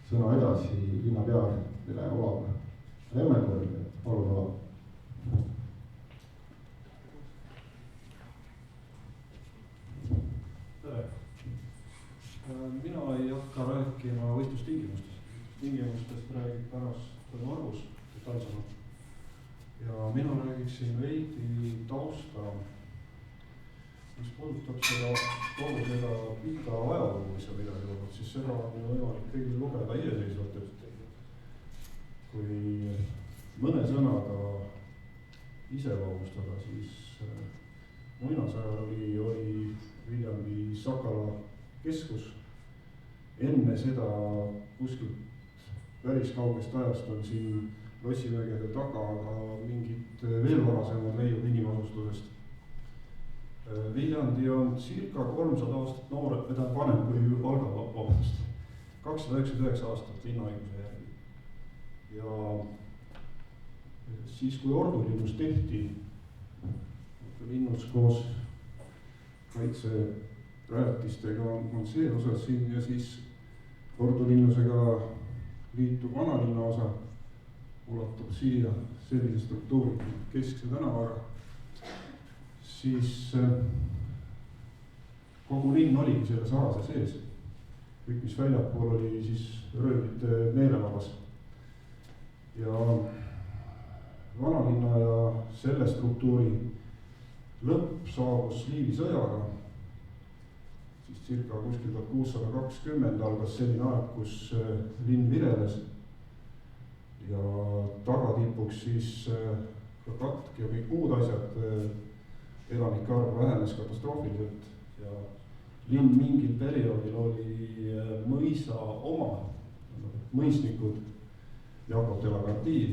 [SPEAKER 5] sõna edasi linnapeale Olav Remmelkorile, palun Olav.
[SPEAKER 6] Tere. Mina ei hakka rääkima võistlustingimustest. Tingimustest räägib pärast Margus detailsemalt. Ja mina räägiksin veidi tausta, mis puudutab kogu seda pika ajalugu, mis on midagi olnud, siis seda on võimalik kõigil lugeda iseseisvalt, et kui mõne sõnaga iseloomustada, siis muinasajal oli Viljandi Sakala keskus. Enne seda kuskilt päris kaugest ajast on siin Lossivägede taga aga mingid veel varasemad leiud inimasustusest. Viljandi on circa 300 aastat noored, mida vanem kui Valga vabandust. 299 aastat linnaõiguse järgi. Ja siis kui ordulinnus tehti, linnus koos kaitserajatistega on see osa siin ja siis ordulinnusega liitub vanalinna osa, ulatub siia sellise struktuuri keskse tänavaga, siis kogu linn oligi selle saase sees. Kõik, mis väljapool oli siis röövlite meelevabas. Ja vanalinna ja selle struktuuri lõpp saabus Liivi sõjaga, siis circa kuskil 1620 algas selline aeg, kus linn vireles ja tagatipuks siis ka katk ja kõik muud asjad, elanike arv vähenes katastroofiliselt ja linn mingil perioodil oli mõisa oma, mõisnikud Jakob de la Gardie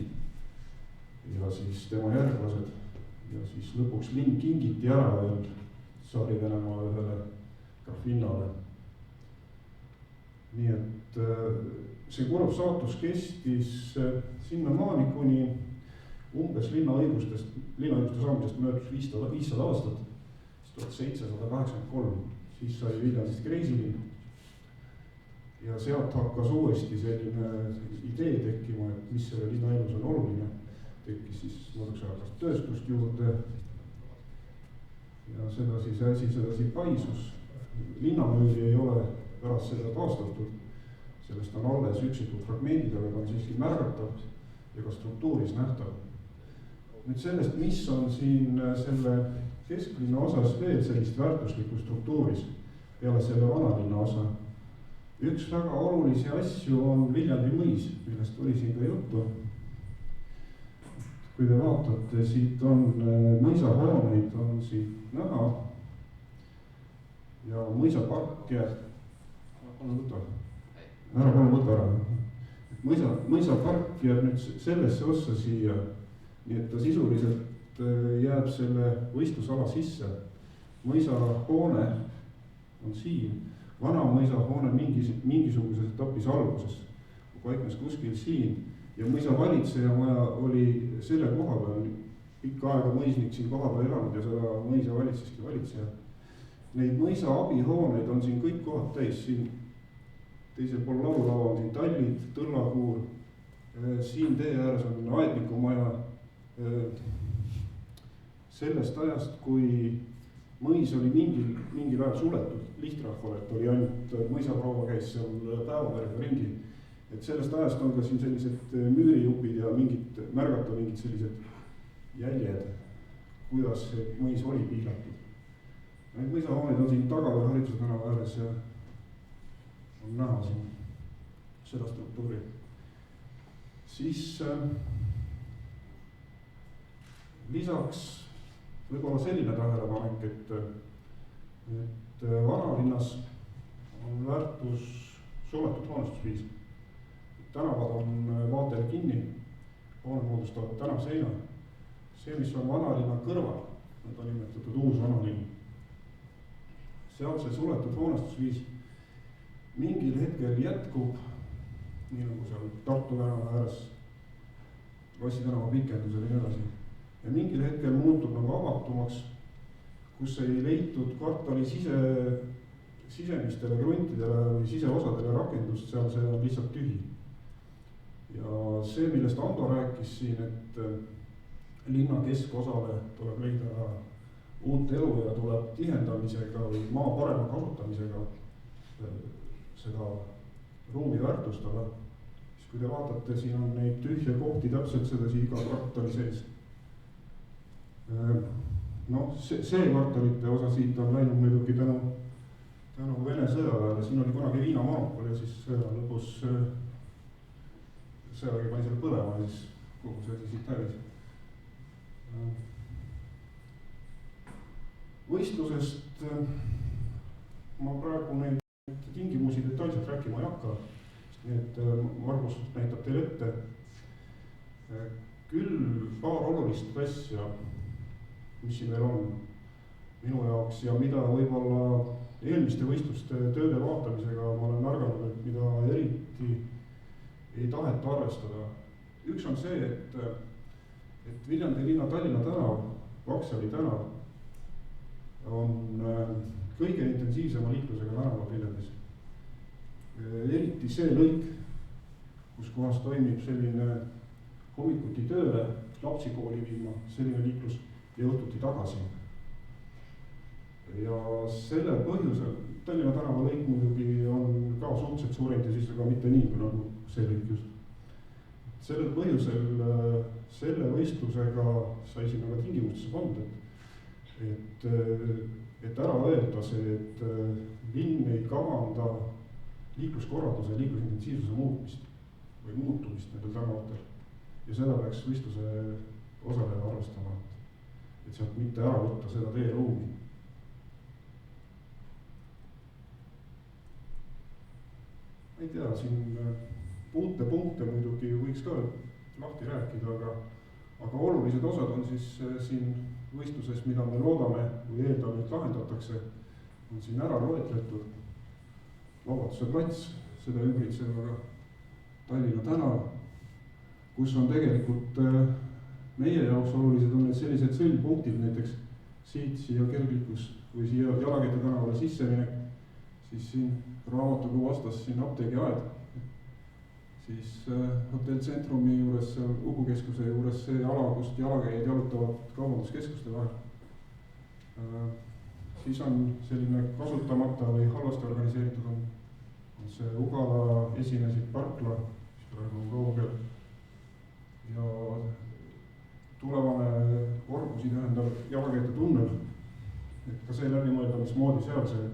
[SPEAKER 6] ja siis tema järglased ja siis lõpuks linn kingiti ära veel Tsaari-Venemaa ühele grafinnale. Nii et see kurb saatus kestis sinnamaani, kuni umbes linnaõiguste saamisest möödus 500 aastat, 1783, siis sai Viljandist Kreisilinn. Ja sealt hakkas uuesti selline idee tekkima, et mis selle linna elus on oluline. Tekkis siis mõduks hakkas tööstust juurde ja sedasi paisus. Linnamüüri ei ole pärast seda taastatud, sellest on alles üksikud fragmendid, aga ta on siiski märgatav ja ka struktuuris nähtav. Nüüd sellest, mis on siin selle kesklinna osas veel sellist väärtuslikku struktuuris peale selle vanalinna osa. Üks väga olulisi asju on Viljandi mõis, millest oli siin ka juttu. Kui te vaatate, siit on mõisahooneid on siit näha ja mõisapark jääb, ära palun võta ära. Mõisapark jääb nüüd sellesse ossa siia, nii et ta sisuliselt jääb selle võistlusala sisse. Mõisahoone on siin, vana mõisahoone mingisuguses etapis alguses, paiknes kuskil siin. Ja mõisa valitseja maja oli selle koha peal, pikka aega mõisnik siin koha peal elanud ja seda mõisa valitseski valitseja. Neid mõisa abihooneid on siin kõik kohad täis, siin teisel pool laulava on siin tallid, tõllakuur, siin tee ääres on aedniku maja. Sellest ajast, kui mõis oli mingil ajal suletud lihtrahvale, et oli ainult mõisaproua käis seal päevaverga ringi. Et sellest ajast on ka siin sellised müürijupid ja märgata mingid sellised jäljed, kuidas see mõis oli piiratud. Need mõisahooneid on siin taga või Hariduse tänava ääres ja on näha siin seda struktuuri. Siis lisaks võib-olla selline tähelepanek, et vanalinnas on väärtus suletud hoonestusviis. Tänavad on vaatele kinni, hoone moodustavad tänavseina. See, mis on vanalinna kõrval, on nimetatud uus vanalinn. Seal see suletud hoonestusviis mingil hetkel jätkub, nii nagu seal Tartu tänava ääres, Lossi tänava pikendusel ja nii edasi. Ja mingil hetkel muutub nagu avatumaks, kus ei leitud kvartali sisemistele kruntidele või siseosadele rakendust, seal see on lihtsalt tühi. Ja see, millest Ando rääkis siin, et linna keskosale tuleb leida uut elu ja tuleb tihendamisega või maa parema kasutamisega seda ruumi väärtustada. Siis kui te vaatate, siin on neid tühje kohti täpselt sedasi iga kvartali sees. No, see kvartalite osa siit on läinud muidugi tänu Vene sõjaväele. Siin oli kunagi Viina monopol ja siis sõja lõpus sõjavägi pani selle põlema ja siis kogu see siit hävis. Võistlusest ma praegu neid tingimusi detailselt rääkima ei hakka, nii et Margus näitab teile ette. Küll paar olulist asja, mis siin veel on minu jaoks ja mida võib-olla eelmiste võistluste tööde vaatamisega ma olen märganud, et mida eriti ei taheta arvestada. Üks on see, et Viljandi linna Tallinna tänav, Vaksali tänav on kõige intensiivsema liiklusega tänavad Viljandis. Eriti see lõik, kus kohas toimib selline hommikuti tööle, lapsi kooli viima, selline liiklus ja õhtuti tagasi. Ja selle põhjusel, Tallinna tänava lõik muidugi on ka suhteliselt suure intensiivsega, mitte nii kui nagu see lõik just. Sellel põhjusel selle võistlusega sai sinna ka tingimustesse pandud, et et ära öelda see, et linn ei kavanda liikluskorralduse ja liiklusintensiivsuse muutmist või muutumist nendel tänavatel. Ja seda peaks võistluse osaleja arvestama, et sealt mitte ära võtta seda teeruumi. Ma ei tea, siin punkte muidugi võiks ka lahti rääkida, aga olulised osad on siis siin võistluses, mida me loodame või eeldame, et lahendatakse, on siin ära loetletud. Vabaduse plats, seda ümbritsevaga Tallinna tänav, kus on tegelikult meie jaoks olulised on need sellised sõlmpunktid, näiteks siia kerglikus või siia Jalakeede tänavale sisseminek, siis siin raamatukogu vastas siin apteegiaed, siis Hotell Centrumi juures, Uku keskuse juures see ala, kust jalakäijad jalutavad kaubanduskeskuste vahel. Siis on selline kasutamata või halvasti organiseeritud on see Ugala esinesid parkla, mis praegu on kaugel. Ja tulevane Orbusi tähendab jalakäijate tunnel, et ka see läbi mõelda, mismoodi seal see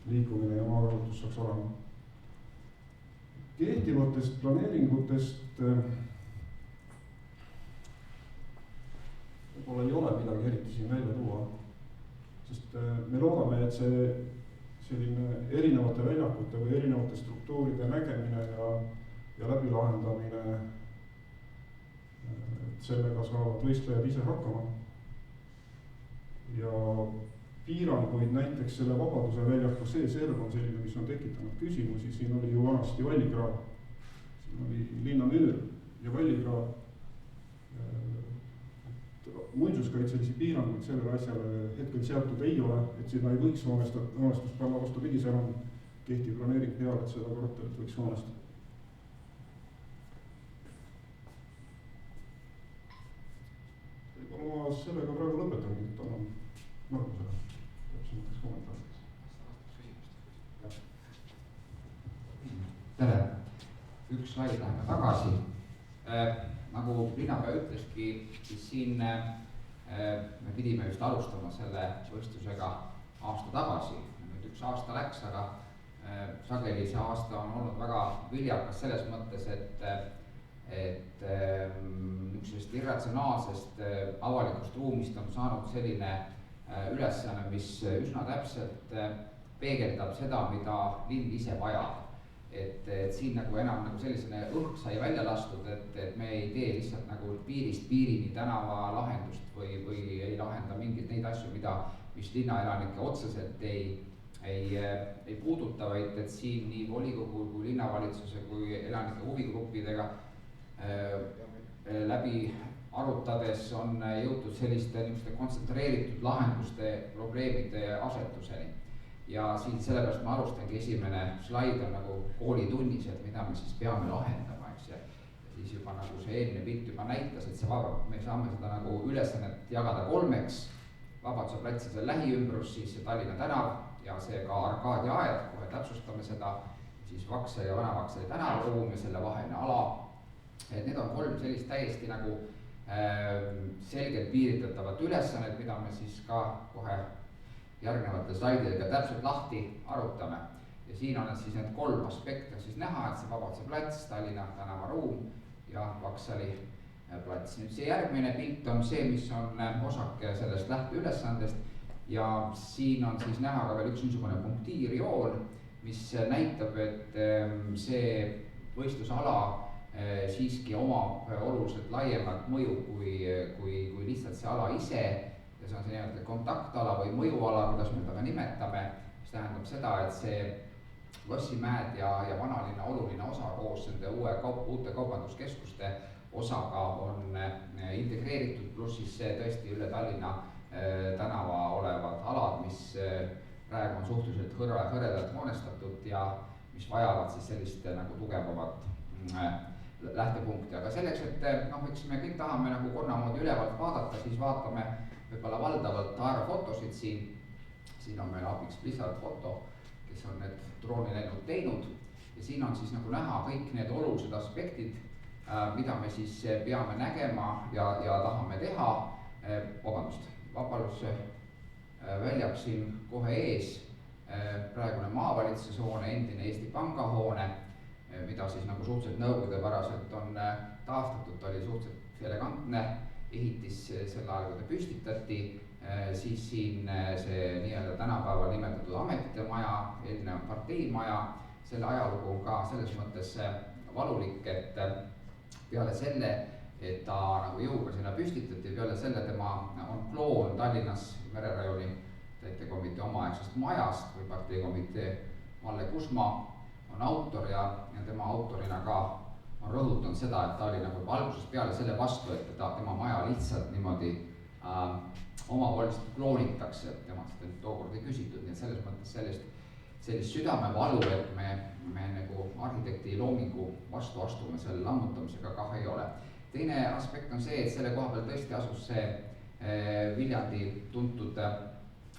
[SPEAKER 6] liikumine ja maakasutus saaks olema. Kehtivatest planeeringutest võib-olla ei ole midagi eriti siin välja tuua, sest me loodame, et see selline erinevate väljakute või erinevate struktuuride nägemine ja läbilahendamine, sellega saavad võistlejad ise hakkama. Ja piiranguid näiteks selle Vabaduse väljaku seeserv on selline, mis on tekitanud küsimusi, siin oli ju vanasti Vallikraav, siin oli linnamüür ja Vallikraav. Muinsuskaitselisi piiranguid sellele asjale hetkel seatud ei ole, et sinna ei võiks hoonestust panna vastupidise enam kehtiv planeering peale, et seda korterit võiks hoonestada. Ma sellega praegu lõpetangi, et annan Margusele täpsemateks kommentaarideks.
[SPEAKER 7] Tere, üks slaid läheme tagasi. Nagu linnapea ütleski, siis siin me pidime just alustama selle võistlusega aasta tagasi. Nüüd üks aasta läks, aga sageli see aasta on olnud väga viljakas selles mõttes, et niisugusest irratsionaalsest avalikust ruumist on saanud selline ülesanne, mis üsna täpselt peegeldab seda, mida linn ise vajab. Et siin nagu enam nagu sellisene õhk sai välja lastud, et me ei tee lihtsalt nagu piirist piirini tänava lahendust või ei lahenda mingeid neid asju, mis linnaelanikke otseselt ei puuduta, vaid et siin nii volikogu kui linnavalitsuse kui elanike huvigruppidega läbi arutades on jõutud selliste kontsentreeritud lahenduste probleemide asetuseni. Ja siin sellepärast ma alustangi, esimene slaid on nagu koolitunnis, et mida me siis peame lahendama, eks. Ja siis juba nagu see eelmine pilt juba näitas, et me saame seda nagu ülesannet jagada kolmeks. Vabaduse plats ja lähiümbrus, siis Tallinna tänav ja see ka Arkaadia aed, kohe täpsustame seda, siis Vaksali ja Vana-Vaksali tänavaruum ja selle vaheline ala. Et need on kolm sellist täiesti nagu selgelt piiritletavat ülesannet, mida me siis ka kohe järgnevate slaididega täpselt lahti arutame. Ja siin on siis need kolm aspekte siis näha, et see Vabaduse plats, Tallinna tänavaruum ja Vaksali plats. Nüüd see järgmine pilt on see, mis on osake sellest lähteülesandest ja siin on siis näha ka veel üks niisugune punktiirjoon, mis näitab, et see võistlusala siiski omab oluliselt laiemat mõju kui lihtsalt see ala ise. Ja see on see nimelt kontaktala või mõjuala, kuidas me seda nimetame, mis tähendab seda, et see Lossimäed ja vanalinna oluline osa koos nende uute kaubanduskeskuste osaga on integreeritud, pluss siis see tõesti üle Tallinna tänava olevad alad, mis praegu on suhteliselt hõredalt hoonestatud ja mis vajavad siis sellist nagu tugevamat lähtepunkti. Aga selleks, et eks me kõik tahame nagu konnamoodi ülevalt vaadata, siis vaatame võib-olla valdavalt aerofotosid siin. Siin on meil abiks Blizzard foto, kes on need droonilennud teinud. Ja siin on siis nagu näha kõik need olulised aspektid, mida me siis peame nägema ja tahame teha. Vabandust, Vabaduse väljak siin kohe ees, praegune maavalitsuse hoone, endine Eesti Panga hoone, mida siis nagu suhteliselt nõukogudepäraselt on taastatud, ta oli suhteliselt elegantne ehitis sel ajal, kui ta püstitati, siis siin see nii-öelda tänapäeval nimetatud ametite maja, eelnev parteimaja, selle ajalugu on ka selles mõttes valulik, et peale selle, et ta nagu jõuga sinna püstitati, peale selle tema on kloon Tallinnas mererajooni täitekomitee omaaegsest majast või parteikomitee Malle Kusma on autor ja tema autorina ka on rõhutanud seda, et ta oli nagu algusest peale selle vastu, et tema maja lihtsalt niimoodi omavoliliselt kloonitakse, temalt seda tookord ei küsitud, nii et selles mõttes sellist südamevalu, et me nagu arhitekti loomingu vastu astume selle lammutamisega kah ei ole. Teine aspekt on see, et selle koha peal tõesti asus see Viljandi tuntud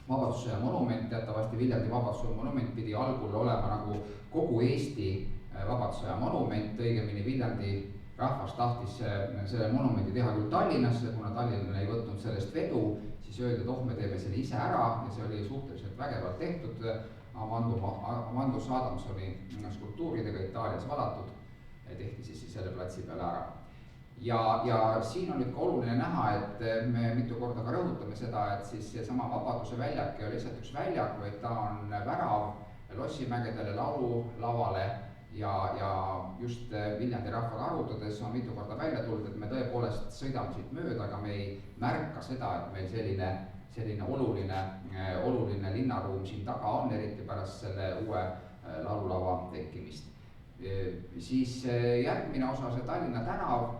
[SPEAKER 7] Vabadussõja monument, teatavasti Viljandi Vabadussõja monument pidi algul olema nagu kogu Eesti Vabadussõja monument, õigemini Viljandi rahvas tahtis selle monumendi teha küll Tallinnasse, kuna Tallinn ei võtnud sellest vedu, siis öeldi, et me teeme selle ise ära ja see oli suhteliselt vägevalt tehtud, Amandus Adamsoni skulptuuridega Itaalias valatud, tehti siis selle platsi peale ära. Ja siin on nüüd ka oluline näha, et me mitu korda ka rõhutame seda, et siis seesama Vabaduse väljak ei ole lihtsalt üks väljak, vaid ta on värav Lossimägedele laululavale ja just Viljandi rahvaga arutades on mitu korda välja tulnud, et me tõepoolest sõidame siit mööda, aga me ei märka seda, et meil selline oluline linnaruum siin taga on, eriti pärast selle uue laululava tekkimist. Siis järgmine osa, see Tallinna tänav,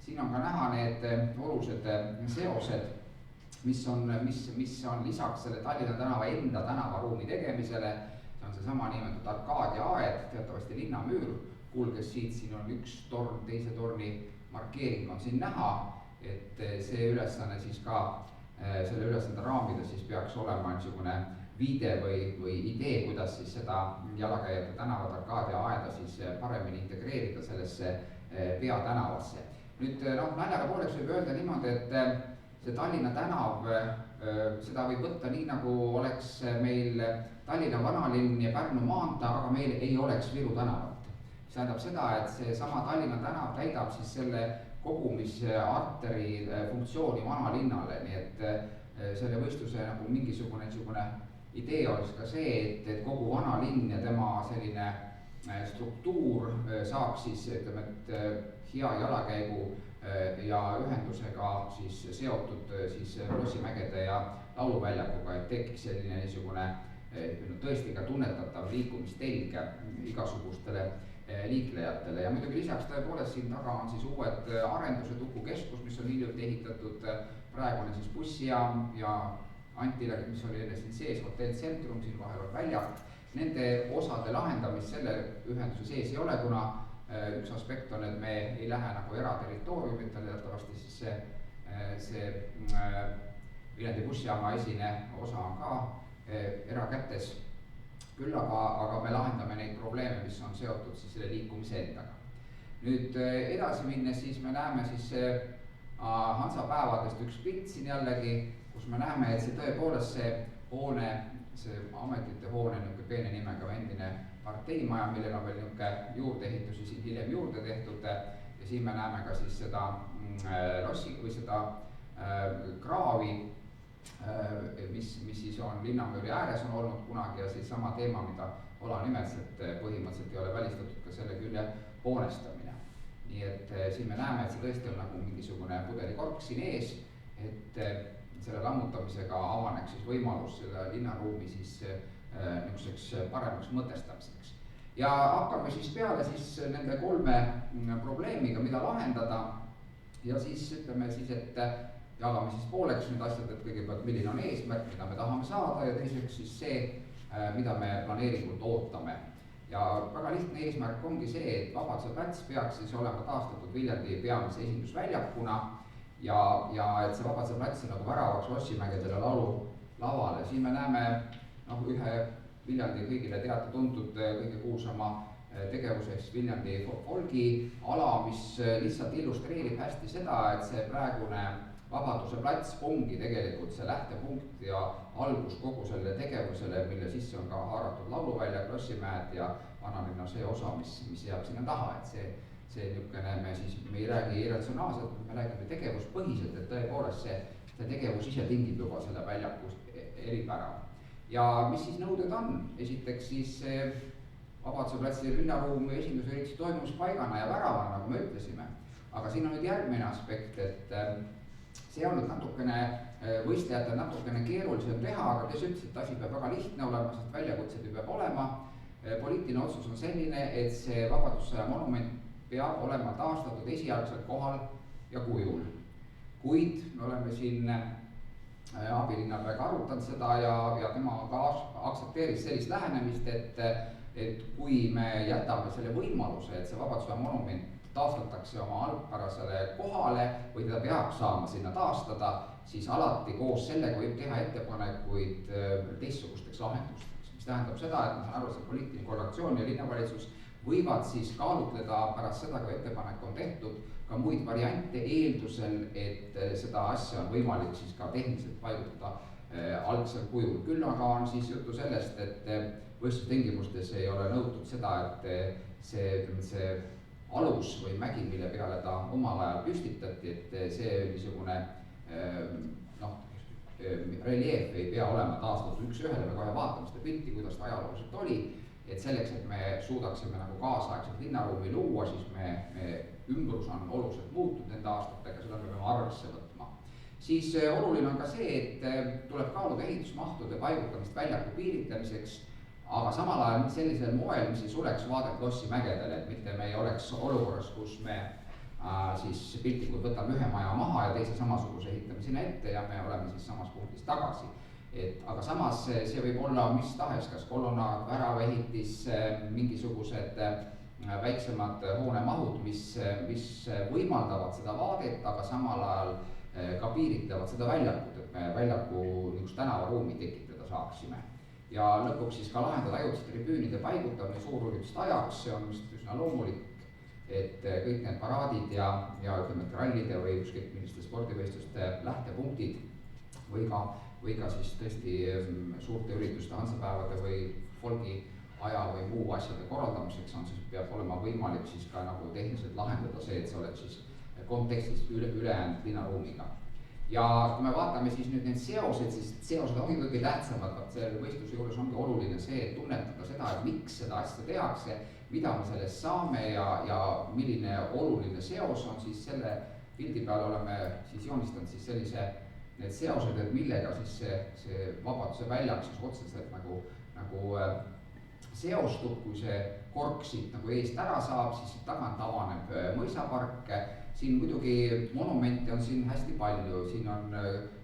[SPEAKER 7] siin on ka näha need olulised seosed, mis on lisaks selle Tallinna tänava enda tänavaruumi tegemisele, see on seesama nimetatud Arkadia aed, teatavasti linnamüür, kulges siit, siin on üks torn, teise torni markeering on siin näha, et see ülesanne siis ka, selle ülesande raamida siis peaks olema niisugune viide või idee, kuidas siis seda jalakäijate tänavat Arkadia aeda siis paremini integreerida sellesse peatänavasse. Nüüd naljaga pooleks võib öelda niimoodi, et see Tallinna tänav, seda võib võtta nii, nagu oleks meil Tallinna vanalinn ja Pärnu maantee, aga meil ei oleks Viru tänavat. See tähendab seda, et see sama Tallinna tänav täidab siis selle kogumisarteri funktsiooni vanalinnale, nii et selle võistluse nagu mingisugune idee oleks ka see, et kogu vanalinn ja tema selline struktuur saaks siis, ütleme, et hea jalakäigu ja ühendusega siis seotud siis Lossimägede ja lauluväljakuga, et tekiks selline niisugune tõesti ka tunnetatav liikumistelg igasugustele liiklejatele ja muidugi lisaks tõepoolest siin taga on siis uued arendused, Uku keskus, mis on hiljuti ehitatud, praegune siis bussijaam ja Antile, mis oli enne siin sees, hotell Centrum, siin vahel on väljak. Nende osade lahendamist selle ühenduse sees ei ole, kuna üks aspekt on, et me ei lähe nagu eraterritooriumitele, teatavasti siis see Viljandi bussijaama esine osa on ka erakätes. Küll aga me lahendame neid probleeme, mis on seotud siis selle liikumise endaga. Nüüd edasi minnes siis me näeme siis Hansapäevadest üks pilt siin jällegi, kus me näeme, et see tõepoolest see hoone, see ametite hoone, niisugune peene nimega endine parteimaja, millel on veel niisugune juurdeehitusi siin hiljem juurde tehtud ja siin me näeme ka siis seda lossi või seda kraavi, mis siis on linnamüüri ääres on olnud kunagi ja siis sama teema, mida Ola nimetas, et põhimõtteliselt ei ole välistatud ka selle külje hoonestamine. Nii et siin me näeme, et see tõesti on nagu mingisugune pudelikork siin ees, et selle lammutamisega avaneks siis võimalus selle linnaruumi siis niisuguseks paremaks mõtestamiseks. Ja hakkame siis peale siis nende 3 probleemiga, mida lahendada ja siis ütleme siis, et jagame siis pooleks need asjad, et kõigepealt milline on eesmärk, mida me tahame saada ja teiseks siis see, mida me planeeringult ootame. Ja väga lihtne eesmärk ongi see, et Vabaduse plats peaks siis olema taastatud Viljandi peamise esindusväljakuna ja et see Vabaduse plats on nagu väravaks Lossimägedele laululavale. Siin me näeme ühe Viljandi kõigile teada-tuntud kõige kuulsama tegevuseks Viljandi folgi ala, mis lihtsalt illustreerib hästi seda, et see praegune Vabaduse plats ongi tegelikult see lähtepunkt ja algus kogu sellele tegevusele, mille sisse on ka haaratud lauluvälja, Krossimäed ja vanalinna see osa, mis jääb sinna taha, et see niisugune, me ei räägi irratsionaalselt, me räägime tegevuspõhiselt, et tõepoolest see tegevus ise tingib juba selle väljaku eripära. Ja mis siis nõuded on? Esiteks siis Vabaduse platsi linnaruumi esindusüritus toimumispaigana ja väravana, nagu me ütlesime. Aga siin on nüüd järgmine aspekt, et see on nüüd natukene võistlejatel natukene keerulisem teha, aga kes ütles, et asi peab väga lihtne olema, sest väljakutsed ju peab olema. Poliitiline otsus on selline, et see Vabadussõja monument peab olema taastatud esialgselt kohal ja kujul. Kuid me oleme siin abilinnapeaga arutanud seda ja tema ka aktsepteeris sellist lähenemist, et kui me jätame selle võimaluse, et see Vabadussõja monument taastatakse oma algpärasele kohale või teda peaks saama sinna taastada, siis alati koos sellega võib teha ettepanekuid teistsugusteks lahendusteks. Mis tähendab seda, et ma saan aru, see poliitiline korrektsioon ja linnavalitsus võivad siis kaalutleda pärast seda, kui ettepanek on tehtud, ka muid variante eeldusel, et seda asja on võimalik siis ka tehniliselt paigutada algsel kujul. Küll aga on siis juttu sellest, et võistlustingimustes ei ole nõutud seda, et see alus või mägi, mille peale ta omal ajal püstitati, et see niisugune reljeef ei pea olema taastatud üks-ühele, me kohe vaatame seda pilti, kuidas ta ajalooliselt oli, et selleks, et me suudaksime nagu kaasaegselt linnaruumi luua, siis me ümbrus on oluliselt muutunud nende aastatega, seda me peame arvesse võtma. Siis oluline on ka see, et tuleb kaaluda ehitusmahtude paigutamist väljaku piiritlemiseks, aga samal ajal sellisel moel, mis ei suleks vaadet Lossi mägedele, et mitte me ei oleks olukorras, kus me siis piltlikult võtame ühe maja maha ja teise samasuguse ehitame sinna ette ja me oleme siis samas punktis tagasi. Aga samas see võib olla mis tahes, kas kolonnaad, väravaehitis, mingisugused väiksemad hoonemahud, mis võimaldavad seda vaadet, aga samal ajal ka piiritlevad seda väljakut, et me väljaku niisugust tänavaruumi tekitada saaksime. Ja lõpuks siis ka lahendada ajutised tribüünide paigutamine suurürituste ajaks, see on üsna loomulik, et kõik need paraadid ja ütleme, et rallide või ükskõik milliste spordivõistluste lähtepunktid või ka siis tõesti suurte ürituste, hansapäevade või folgi aja või muu asjade korraldamiseks on siis, peab olema võimalik siis ka nagu tehniliselt lahendada see, et see oleks siis kontekstis ülejäänud linnaruumiga. Ja kui me vaatame siis nüüd need seosed, siis seosed ongi kõige tähtsamad, selle võistluse juures ongi oluline see, et tunnetada seda, et miks seda asja tehakse, mida me sellest saame ja milline oluline seos on siis selle pildi peal oleme siis joonistanud siis sellise need seosed, et millega siis see Vabaduse väljak siis otseselt nagu seostub, kui see kork siit nagu eest ära saab, siis tagant avaneb mõisapark. Siin muidugi monumente on siin hästi palju, siin on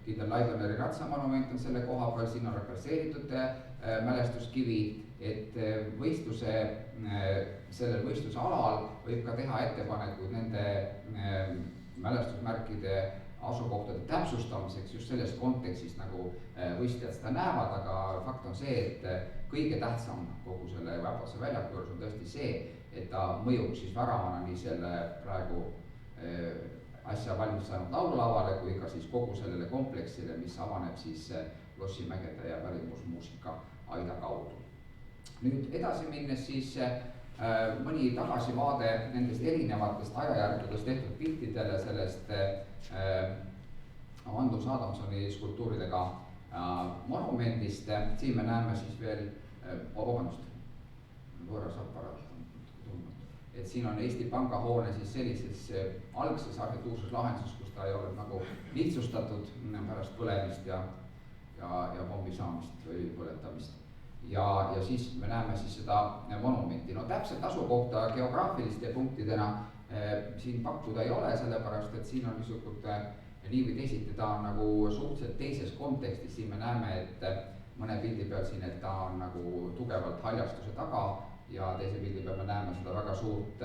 [SPEAKER 7] kindel Laidoneri ratsamonument on selle koha peal, siin on represseeritud mälestuskivi, et sellel võistluse alal võib ka teha ettepanekuid nende mälestusmärkide asukohtade täpsustamiseks just selles kontekstis, nagu võistlejad seda näevad, aga fakt on see, et kõige tähtsam kogu selle Vabaduse väljaku juures on tõesti see, et ta mõjub siis väravana nii selle praegu asja valmis saanud laululavale kui ka siis kogu sellele kompleksile, mis avaneb siis Lossi mägede ja pärimusmuusika aida kaudu. Nüüd edasi minnes siis mõni tagasivaade nendest erinevatest ajajärgudest tehtud piltidele sellest Andrus Adamsoni skulptuuridega monumendist. Siin me näeme siis veel, võõras aparaat on tundnud, et siin on Eesti Panga hoone siis sellises algses arhitektuurses lahenduses, kus ta ei ole nagu lihtsustatud pärast põlemist ja pommi saamist või põletamist. Ja siis me näeme siis seda monumenti. No täpselt asukohta geograafiliste punktidena siin pakkuda ei ole, sellepärast et siin on niisugune nii või teisiti, ta on nagu suhteliselt teises kontekstis. Siin me näeme, et mõne pildi peal siin, et ta on nagu tugevalt haljastuse taga ja teise pildi peal me näeme seda väga suurt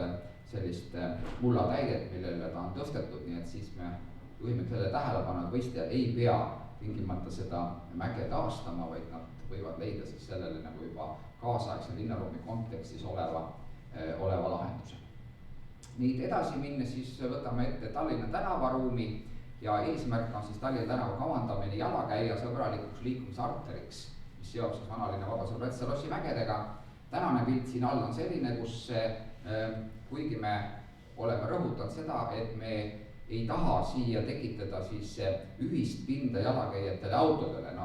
[SPEAKER 7] sellist mullatäidet, millele ta on tõstetud, nii et siis me juhime selle tähelepanu, et võistlejad ei pea tingimata seda mäge taastama, vaid nad võivad leida siis sellele nagu juba kaasaegse linnaruumi kontekstis oleva lahenduse. Nii edasi minnes siis võtame ette Tallinna tänavaruumi ja eesmärk on siis Tallinna tänava kavandamine jalakäijasõbralikuks liikumisarteriks, mis seob siis vanalinna Vabaduse platsi Lossi mägedega. Tänane pilt siin all on selline, kus kuigi me oleme rõhutanud seda, et me ei taha siia tekitada siis ühist pinda jalakäijatele autodele,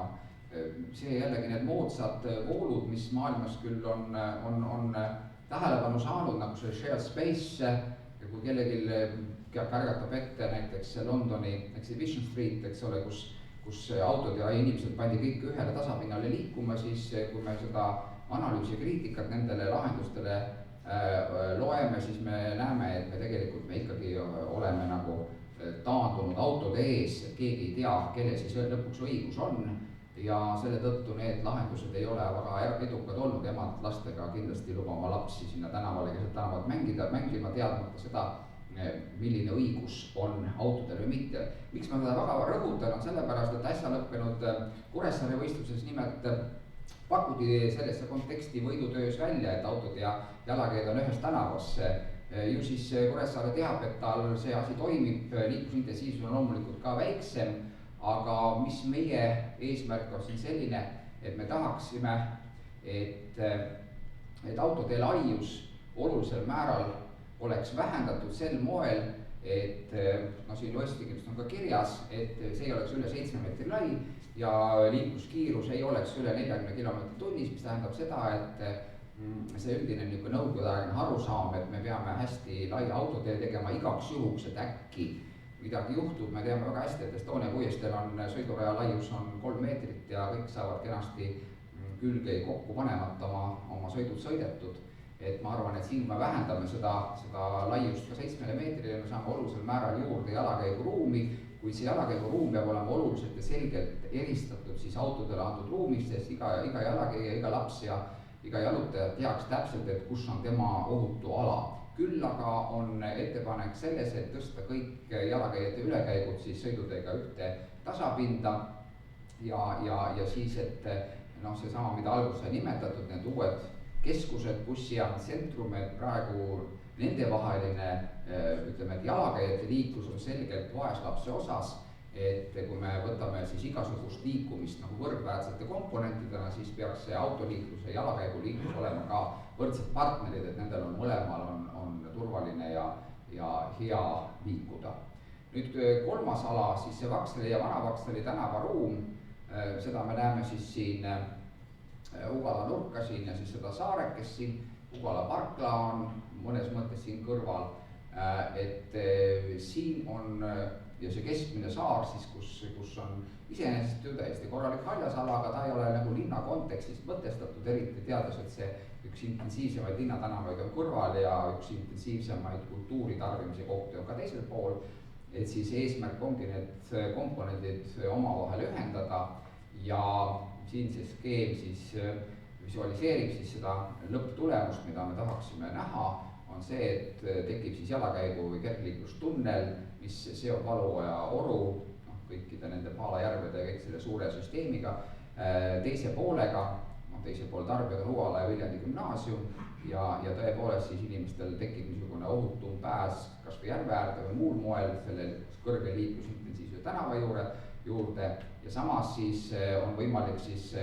[SPEAKER 7] see jällegi need moodsad voolud, mis maailmas küll on tähelepanu saanud, nagu see shared space, kui kellelgi kärgatab ette näiteks Londoni Exhibition Street, eks ole, kus autod ja inimesed pandi kõik ühele tasapinnale liikuma, siis kui me seda analüüsi kriitikat nendele lahendustele loeme, siis me näeme, et me tegelikult ikkagi oleme nagu taandunud autode ees, et keegi ei tea, kelle siis lõpuks õigus on ja selle tõttu need lahendused ei ole väga edukad olnud, emad lastega kindlasti lubama lapsi sinna tänavale keset tänavat mängima teadmata seda, milline õigus on autodel või mitte. Miks ma seda väga rõhutan, on sellepärast, et äsja lõppenud Kuressaare võistluses nimelt pakuti sellesse konteksti võidutöös välja, et autod ja jalakäijad on ühes tänavas. Ju siis Kuressaare teab, et tal see asi toimib, liiklusintensiivsus on loomulikult ka väiksem, aga mis meie eesmärk on siin selline, et me tahaksime, et autode laius olulisel määral oleks vähendatud sel moel, et siin loestikest on ka kirjas, et see ei oleks üle 7 meetri lai ja liikluskiirus ei oleks üle 40 km tunnis, mis tähendab seda, et see üldine nõukogudeaegne arusaam, et me peame hästi laia autotee tegema igaks juhuks, et äkki midagi juhtub, me teame väga hästi, et Estonia puiesteel on sõiduraja laius on 3 meetrit ja kõik saavad kenasti külge kokku panemata oma sõidud sõidetud. Et ma arvan, et siin me vähendame seda laiust ka 7 meetrile, me saame olulisel määral juurde jalakäiguruumi, kuid see jalakäiguruum peab olema oluliselt ja selgelt eristatud siis autodele antud ruumist, sest iga jalakäija, iga laps ja iga jalutaja teaks täpselt, et kus on tema ohutu ala. Küll aga on ettepanek selles, et tõsta kõik jalakäijate ülekäigud siis sõidudega ühte tasapinda ja siis, et seesama, mida alguses sai nimetatud, need uued keskused, bussijaamad, tsentrumed, praegu nendevaheline ütleme, et jalakäijate liiklus on selgelt vaeslapse osas, et kui me võtame siis igasugust liikumist nagu võrdväärsete komponentidena, siis peaks see autoliiklus ja jalakäiguliiklus olema ka võrdsed partnerid, et nendel on mõlemal on turvaline ja hea liikuda. Nüüd kolmas ala, siis see Vaksali ja Vana-Vaksali tänavaruum, seda me näeme siis siin Ugala nurka siin ja siis seda saarekest siin, Ugala parkla on mõnes mõttes siin kõrval, et siin on ja see keskmine saar siis, kus on iseenesest ju täiesti korralik haljasala, aga ta ei ole nagu linna kontekstist mõtestatud, eriti teades, et see üks intensiivsemaid linnatänavaid on kõrval ja üks intensiivsemaid kultuuri tarbimise kohti on ka teisel pool, et siis eesmärk ongi need komponendid omavahel ühendada ja siin see skeem siis visualiseerib siis seda lõpptulemust, mida me tahaksime näha, on see, et tekib siis jalakäigu või kergliiklustunnel, mis seob Valuoja Oru, kõikide nende Paalajärvede ja kõik selle suure süsteemiga, teise poolega, teisel pool tarbijad on Ugala ja Viljandi gümnaasium ja tõepoolest siis inimestel tekib niisugune ohutum pääs kas või järve äärde või muul moel selle kõrge liiklusintensiivse tänava juurde ja samas siis on võimalik siis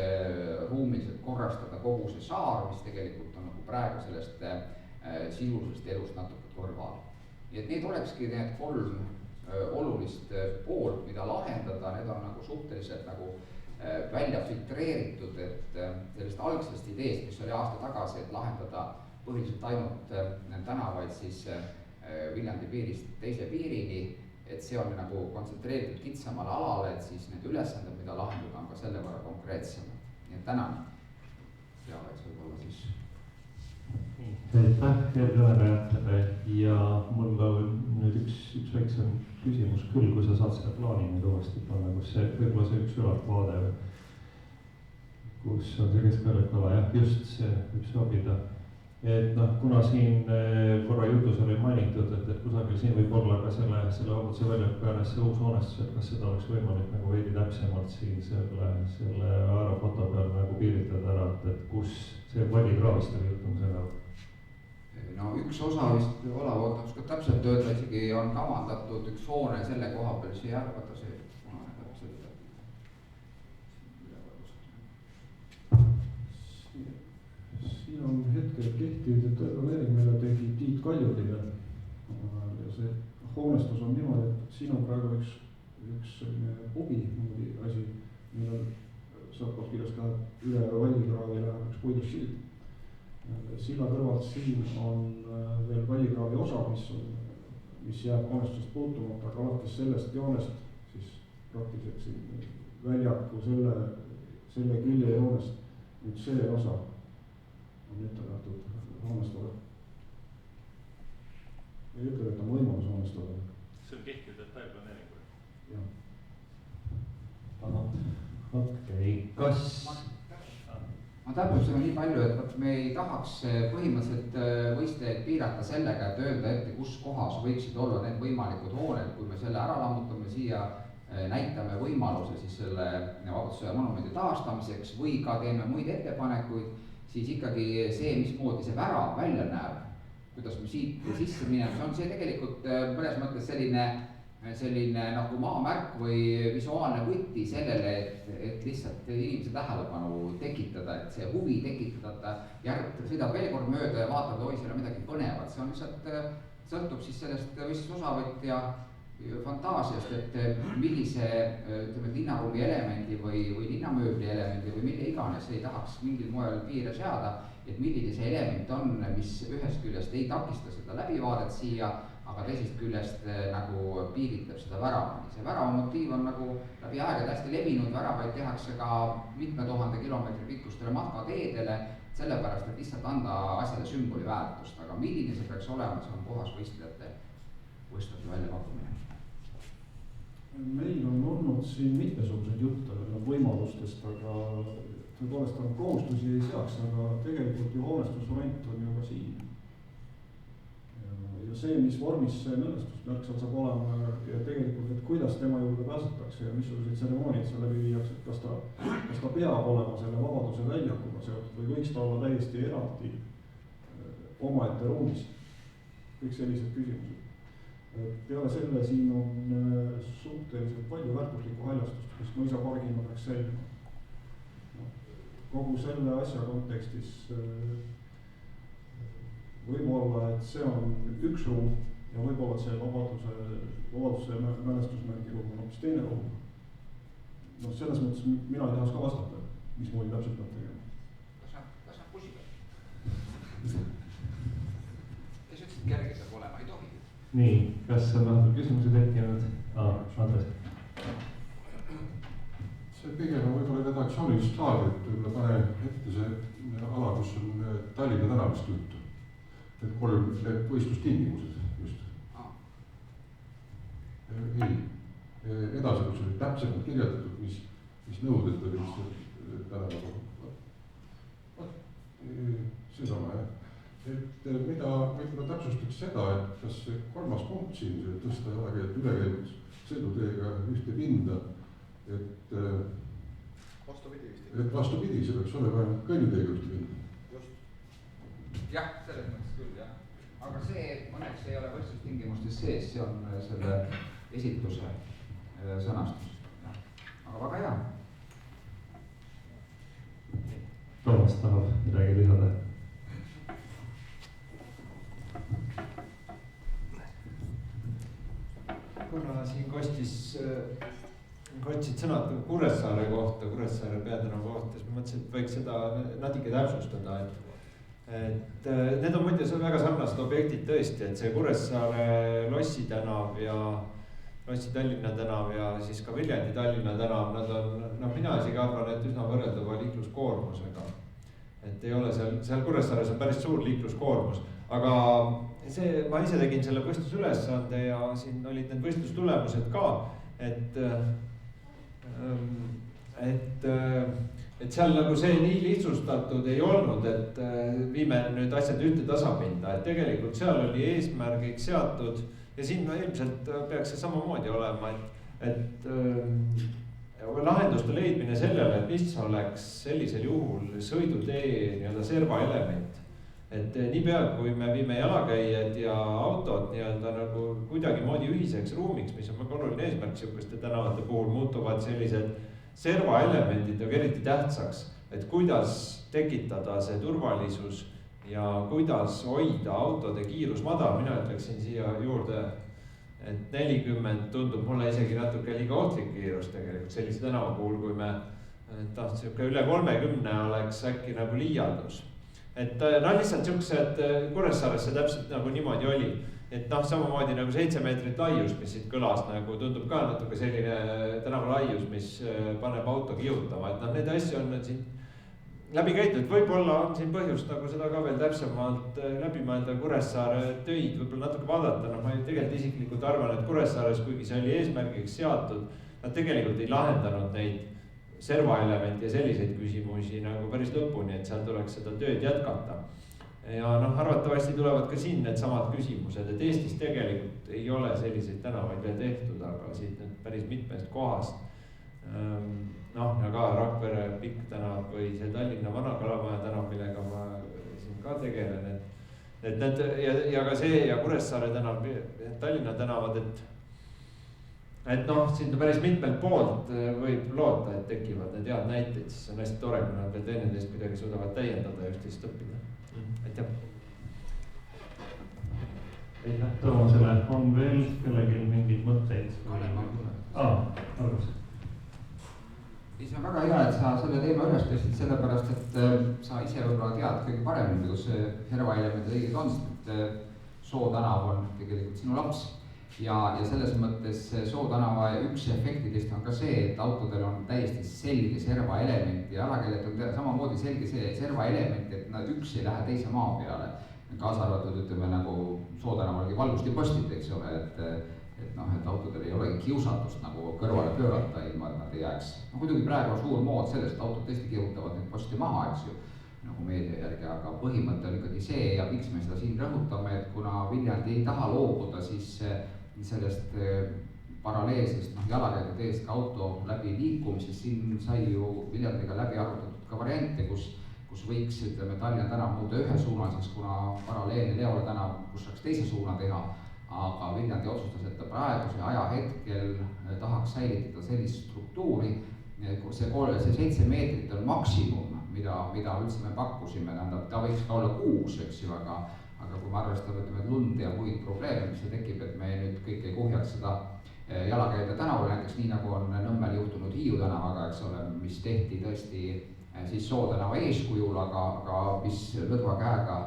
[SPEAKER 7] ruumiliselt korrastada kogu see saar, mis tegelikult on nagu praegu sellest sisulisest elust natuke kõrval. Nii et need olekski need 3 olulist poolt, mida lahendada, need on nagu suhteliselt nagu välja filtreeritud, et sellest algsest ideest, mis oli aasta tagasi, et lahendada põhiliselt ainult tänavaid siis Viljandi piirist teise piirini, et see on nagu kontsentreeritud kitsamale alale, et siis need ülesanded, mida lahendada, on ka selle võrra konkreetsemad. Nii et tänan. Ja oleks võib-olla siis.
[SPEAKER 1] Aitäh eelkõnelejatele ja mul on nüüd üks väiksem küsimus küll, kui sa saad selle plaani nüüd uuesti panna, kus see, võib-olla see üks ülaltvaade, kus on see keskväljakala, jah, just see võib sobida. Et kuna siin korra jutus oli mainitud, et kusagil siin võib olla ka selle Vabaduse väljaku ääres see uus hoonestus, et kas seda oleks võimalik nagu veidi täpsemalt siin selle aerofoto peal nagu piiritleda ära, et kus see vallikraavist oli jutum selle?
[SPEAKER 7] no üks osa vist Olav oskab täpselt öelda, isegi on kavandatud üks hoone selle koha peal, see järvata see punane täpselt.
[SPEAKER 6] Siin on hetkel kehtiv planeering, mille tegi Tiit Kaljurille. Ja see hoonestus on niimoodi, et siin on praegu üks selline pubi moodi asi, millel saab kirjas ka üle Vallikraavi läheb üks puidust sild. Silla kõrvalt siin on veel Vallikraavi osa, mis jääb hoonestusest puutumata, aga alates sellest joonest siis praktiliselt siin väljaku selle külje joonest nüüd see osa on ette nähtud hoonestada. Ei ütle, et on võimalus hoonestada.
[SPEAKER 1] See on kehtiv detailplaneering või?
[SPEAKER 6] Jah.
[SPEAKER 1] Okei, kas...
[SPEAKER 7] Ma täpsustan nii palju, et me ei tahaks põhimõtteliselt võistlejaid piirata sellega, et öelda ette, kus kohas võiksid olla need võimalikud hooned, kui me selle ära lammutame siia, näitame võimaluse siis selle Vabadussõja monumendi taastamiseks või ka teeme muid ettepanekuid, siis ikkagi see, mismoodi see värav välja näeb, kuidas me siit sisse mineme, see on see tegelikult mõnes mõttes selline nagu maamärk või visuaalne võti sellele, et lihtsalt inimese tähelepanu tekitada, et see huvi tekitada, et järg sõidab veel kord mööda ja vaatab, oi, seal on midagi põnevat, see on lihtsalt, sõltub siis sellest võistlusosavõtja fantaasiast, et millise linnaruumi elemendi või linnamööbli elemendi või mille iganes ei tahaks mingil moel piire seada, et milline see element on, mis ühest küljest ei takista seda läbivaadet siia, aga teisest küljest nagu piiritleb seda väravani. See väravamotiiv on nagu läbi aegade hästi levinud, väravaid tehakse ka mitme tuhande kilomeetri pikkustele matkateedele, sellepärast, et lihtsalt anda asjale sümboli väärtust, aga milline see peaks olema, see on puhas võistlejate välja pakkumine.
[SPEAKER 6] Meil on olnud siin mitmesuguseid jutte võimalustest, aga tõepoolest on kohustusi ei seaks, aga tegelikult ju hoonestusvariant on ju ka siin. Ja see, mis vormis see mälestusmärk seal saab olema ja tegelikult, et kuidas tema juurde pääsetakse ja missuguseid tseremooniaid seal läbi viiakse, et kas ta peab olema selle Vabaduse väljakuga seotud või võiks ta olla täiesti eraldi omaette ruumis. Kõik sellised küsimused. Peale selle siin on suhteliselt palju väärtuslikku haljastust, mis mõisapargina peaks säilima. Kogu selle asja kontekstis võib-olla, et see on üks ruum ja võib-olla see Vabaduse mälestusmärgi ruum on hoopis teine ruum. No selles mõttes mina ei tahaks ka vastata, mis moodi täpselt peab tegema.
[SPEAKER 7] Kas nad bussi peal? Kes ütlesid kerge saab olema, ei tohi.
[SPEAKER 1] Nii, kas on vahepeal küsimusi tekkinud? Andres.
[SPEAKER 6] See pigem on võib-olla redaktsioonilist laadi, et võib-olla pane ette see ala, kus on Tallinna tänavast juttu. Et kolm võistlustingimused just. Ei, edasi, kus oli täpsemalt kirjeldatud, mis nõuded olid tänava. Sedama, jah. Et mida võib-olla täpsustaks seda, et kas see kolmas punkt siin, see tõsta jalakäijad ülekäinud sõiduteega ühte pinda, et vastupidi, see peaks olema kõnniteega ühte pinda.
[SPEAKER 7] Jah, selles mõttes küll, jah. Aga see mõneks ei ole võistlustingimustes sees, see on selle esitluse sõnastus. Aga väga hea.
[SPEAKER 1] Toomas tahab midagi lisada.
[SPEAKER 8] Kuna siin kostsid sõnad Kuressaare kohta, Kuressaare peatänava kohta, siis ma mõtlesin, et võiks seda natuke täpsustada, et need on muide väga sarnased objektid tõesti, et see Kuressaare Lossi tänav ja Lossi Tallinna tänav ja siis ka Viljandi Tallinna tänav, nad on, mina isegi arvan, et üsna võrreldava liikluskoormusega. Et ei ole seal Kuressaares on päris suur liikluskoormus, aga see, ma ise tegin selle võistlusülesande ja siin olid need võistlustulemused ka, et seal nagu see nii lihtsustatud ei olnud, et viime nüüd asjad ühte tasapinda, et tegelikult seal oli eesmärgiks seatud ja siin ilmselt peaks see samamoodi olema, et lahenduste leidmine sellele, et mis oleks sellisel juhul sõidutee nii-öelda servaelement. et niipea, kui me viime jalakäijad ja autod nii-öelda nagu kuidagimoodi ühiseks ruumiks, mis on väga oluline eesmärk sihukeste tänavate puhul, muutuvad sellised servaelemendid nagu eriti tähtsaks, et kuidas tekitada see turvalisus ja kuidas hoida autode kiirus madal. Mina ütleksin siia juurde, et 40 tundub mulle isegi natuke liiga ohtlik kiirus tegelikult sellise tänava puhul, kui me sihuke üle 30 oleks äkki nagu liialdus. Et lihtsalt siuksed Kuressaares see täpselt nagu niimoodi oli, et samamoodi nagu 7 meetrit laius, mis siit kõlas, nagu tundub ka natuke selline tänava laius, mis paneb auto kihutama, et need asju on siin läbi käidud. Võib-olla on siin põhjust nagu seda ka veel täpsemalt läbi mõelda Kuressaare töid, võib-olla natuke vaadata. Ma tegelikult isiklikult arvan, et Kuressaares, kuigi see oli eesmärgiks seatud, nad tegelikult ei lahendanud neid servaelementi ja selliseid küsimusi nagu päris lõpuni, et seal tuleks seda tööd jätkata. Ja arvatavasti tulevad ka siin need samad küsimused, et Eestis tegelikult ei ole selliseid tänavaid veel tehtud, aga siit nüüd päris mitmest kohast. Ja ka Rakvere Pikk tänav või see Tallinna Vana-Kalamaja tänav, millega ma siin ka tegelen. Et need ja ka see ja Kuressaare tänav, Tallinna tänavad, et siin päris mitmelt poolt võib loota, et tekivad need head näiteid, siis on hästi tore, kui nad veel teineteist kuidagi suudavad täiendada ja üksteist õppida. Aitäh!
[SPEAKER 1] Aitäh Toomasele, on veel kellelgi mingeid mõtteid? Arvus.
[SPEAKER 7] See on väga hea, et sa selle teema üles tõstsid, sellepärast, et sa ise võib-olla tead kõige paremini, kus servaelemendid õiged on, et Soo tänav on tegelikult sinu laps. Ja selles mõttes Soo tänava üks efektidest on ka see, et autodel on täiesti selge servaelement ja jalakäijad on samamoodi selge see servaelement, et nad üks ei lähe teise maa peale. Kaasa arvatud, ütleme nagu Soo tänavalgi valgusti postid, eks ole, et autodel ei olegi kiusatust nagu kõrvale pöörata, ilma et nad ei jääks. Kuidagi praegu on suur mood sellest, et autod tõesti kihutavad neid posti maha, eks ju, nagu meedia järgi, aga põhimõte on ikkagi see ja miks me seda siin rõhutame, et kuna Viljandi ei taha loobuda, siis sellest paralleelsest jalakäijate teest ka auto läbi liikumisest, siin sai ju Viljandiga läbi arutatud ka variante, kus võiks, ütleme, Tallinna tänav muuta ühesuunaliseks, kuna paralleelne Leola tänav, kus saaks teise suuna teha, aga Viljandi otsustas, et ta praeguse ajahetkel tahaks säilitada sellist struktuuri, see 7 meetrit on maksimum, mida üldse me pakkusime, ta võiks ka olla 6, eks ju, aga kui me arvestame, et lund ja muid probleeme, mis see tekib, et me nüüd kõik ei kuhjaks seda jalakäijate tänavale, näiteks nii nagu on Nõmmel juhtunud Hiiu tänavaga, eks ole, mis tehti tõesti siis Soo tänava eeskujul, aga mis lõdva käega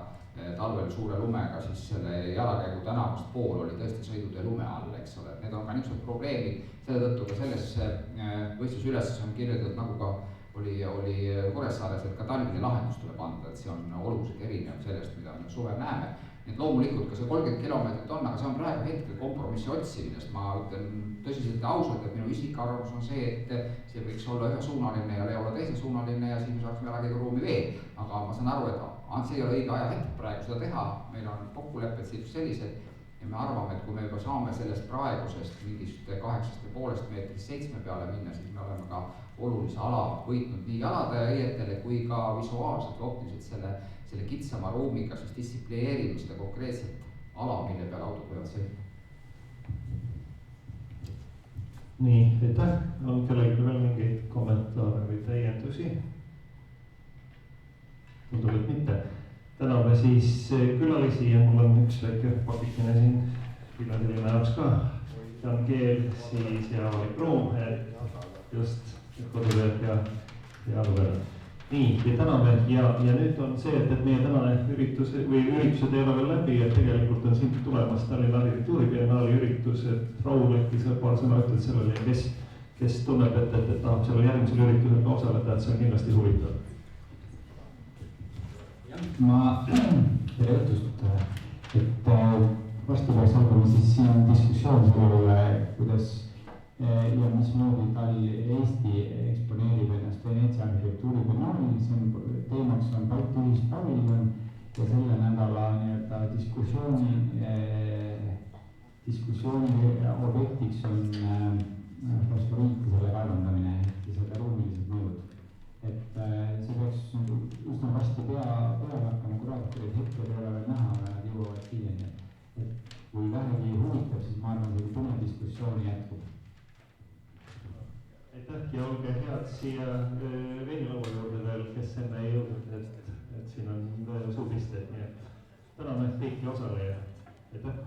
[SPEAKER 7] talvel suure lumega, siis selle jalakäigu tänavast pool oli tõesti sõidutee lume all, eks ole. Need on ka niisugused probleemid, selle tõttu ka selles võistluse üles on kirjutatud, nagu ka oli Kuressaares, et ka talvine lahendus tuleb anda, et see on oluliselt erinev sellest, mida me suve näeme. Nii et loomulikult ka see 30 kilomeetrit on, aga see on praegu hetkel kompromissi otsimist. Ma ütlen tõsiselt ja ausalt, et minu isik arvamus on see, et see võiks olla ühesuunaline ja Leola teisesuunaline ja siis me saaksime jalakäigu ruumi veel. Aga ma saan aru, et see ei ole õige ajahetk praegu seda teha, meil on kokkulepped sellised ja me arvame, et kui me juba saame sellest praegusest mingist 8,5 meetrist 7 peale minna, siis me oleme ka olulise ala võitnud nii jalade riietele kui ka visuaalselt ja optiliselt selle kitsama ruumiga, siis distsiplineerime seda konkreetset ala, mille peale autod võivad sõita.
[SPEAKER 1] Nii, aitäh. On kellelgi veel mingeid kommentaare või täiendusi? Tundub, et mitte. Täname siis külalisi ja mul on üks väike pakikene siin Viljandi linna jaoks ka. Jan Keel siis ja Avalik Ruum, just kodutööd ja aluverad. Nii, ja täname ja nüüd on see, et meie tänane üritused ei ole veel läbi, et tegelikult on siin tulemas Tallinna Arhitektuuribiennaali üritus, et Raul äkki sa paar sõna ütled sellele, kes tunneb, et tahab selle järgmisel üritusel ka osaleda, et see on kindlasti huvitav.
[SPEAKER 9] Tere õhtust, et varsti peaks algama siis siin diskussioon selle, kuidas ja mismoodi Eesti eksponeerib ennast Veneetsia arhitektuuribiennaalil, teemaks on Balti ühispaviljon ja selle nädala diskussiooni objektiks on fosforiitisele kaevandamine ja selle ruumilised mõjud. Et see peaks üsna varsti peale hakkama kuraatori hetkel kui vähegi huvitab, siis ma arvan, et põnev diskussioon jätkub.
[SPEAKER 1] Aitäh ja olge head siia veinilaua juurde veel, kes enne ei jõudnud, et siin on suupisteid, nii et täname kõiki osalejaid. Aitäh!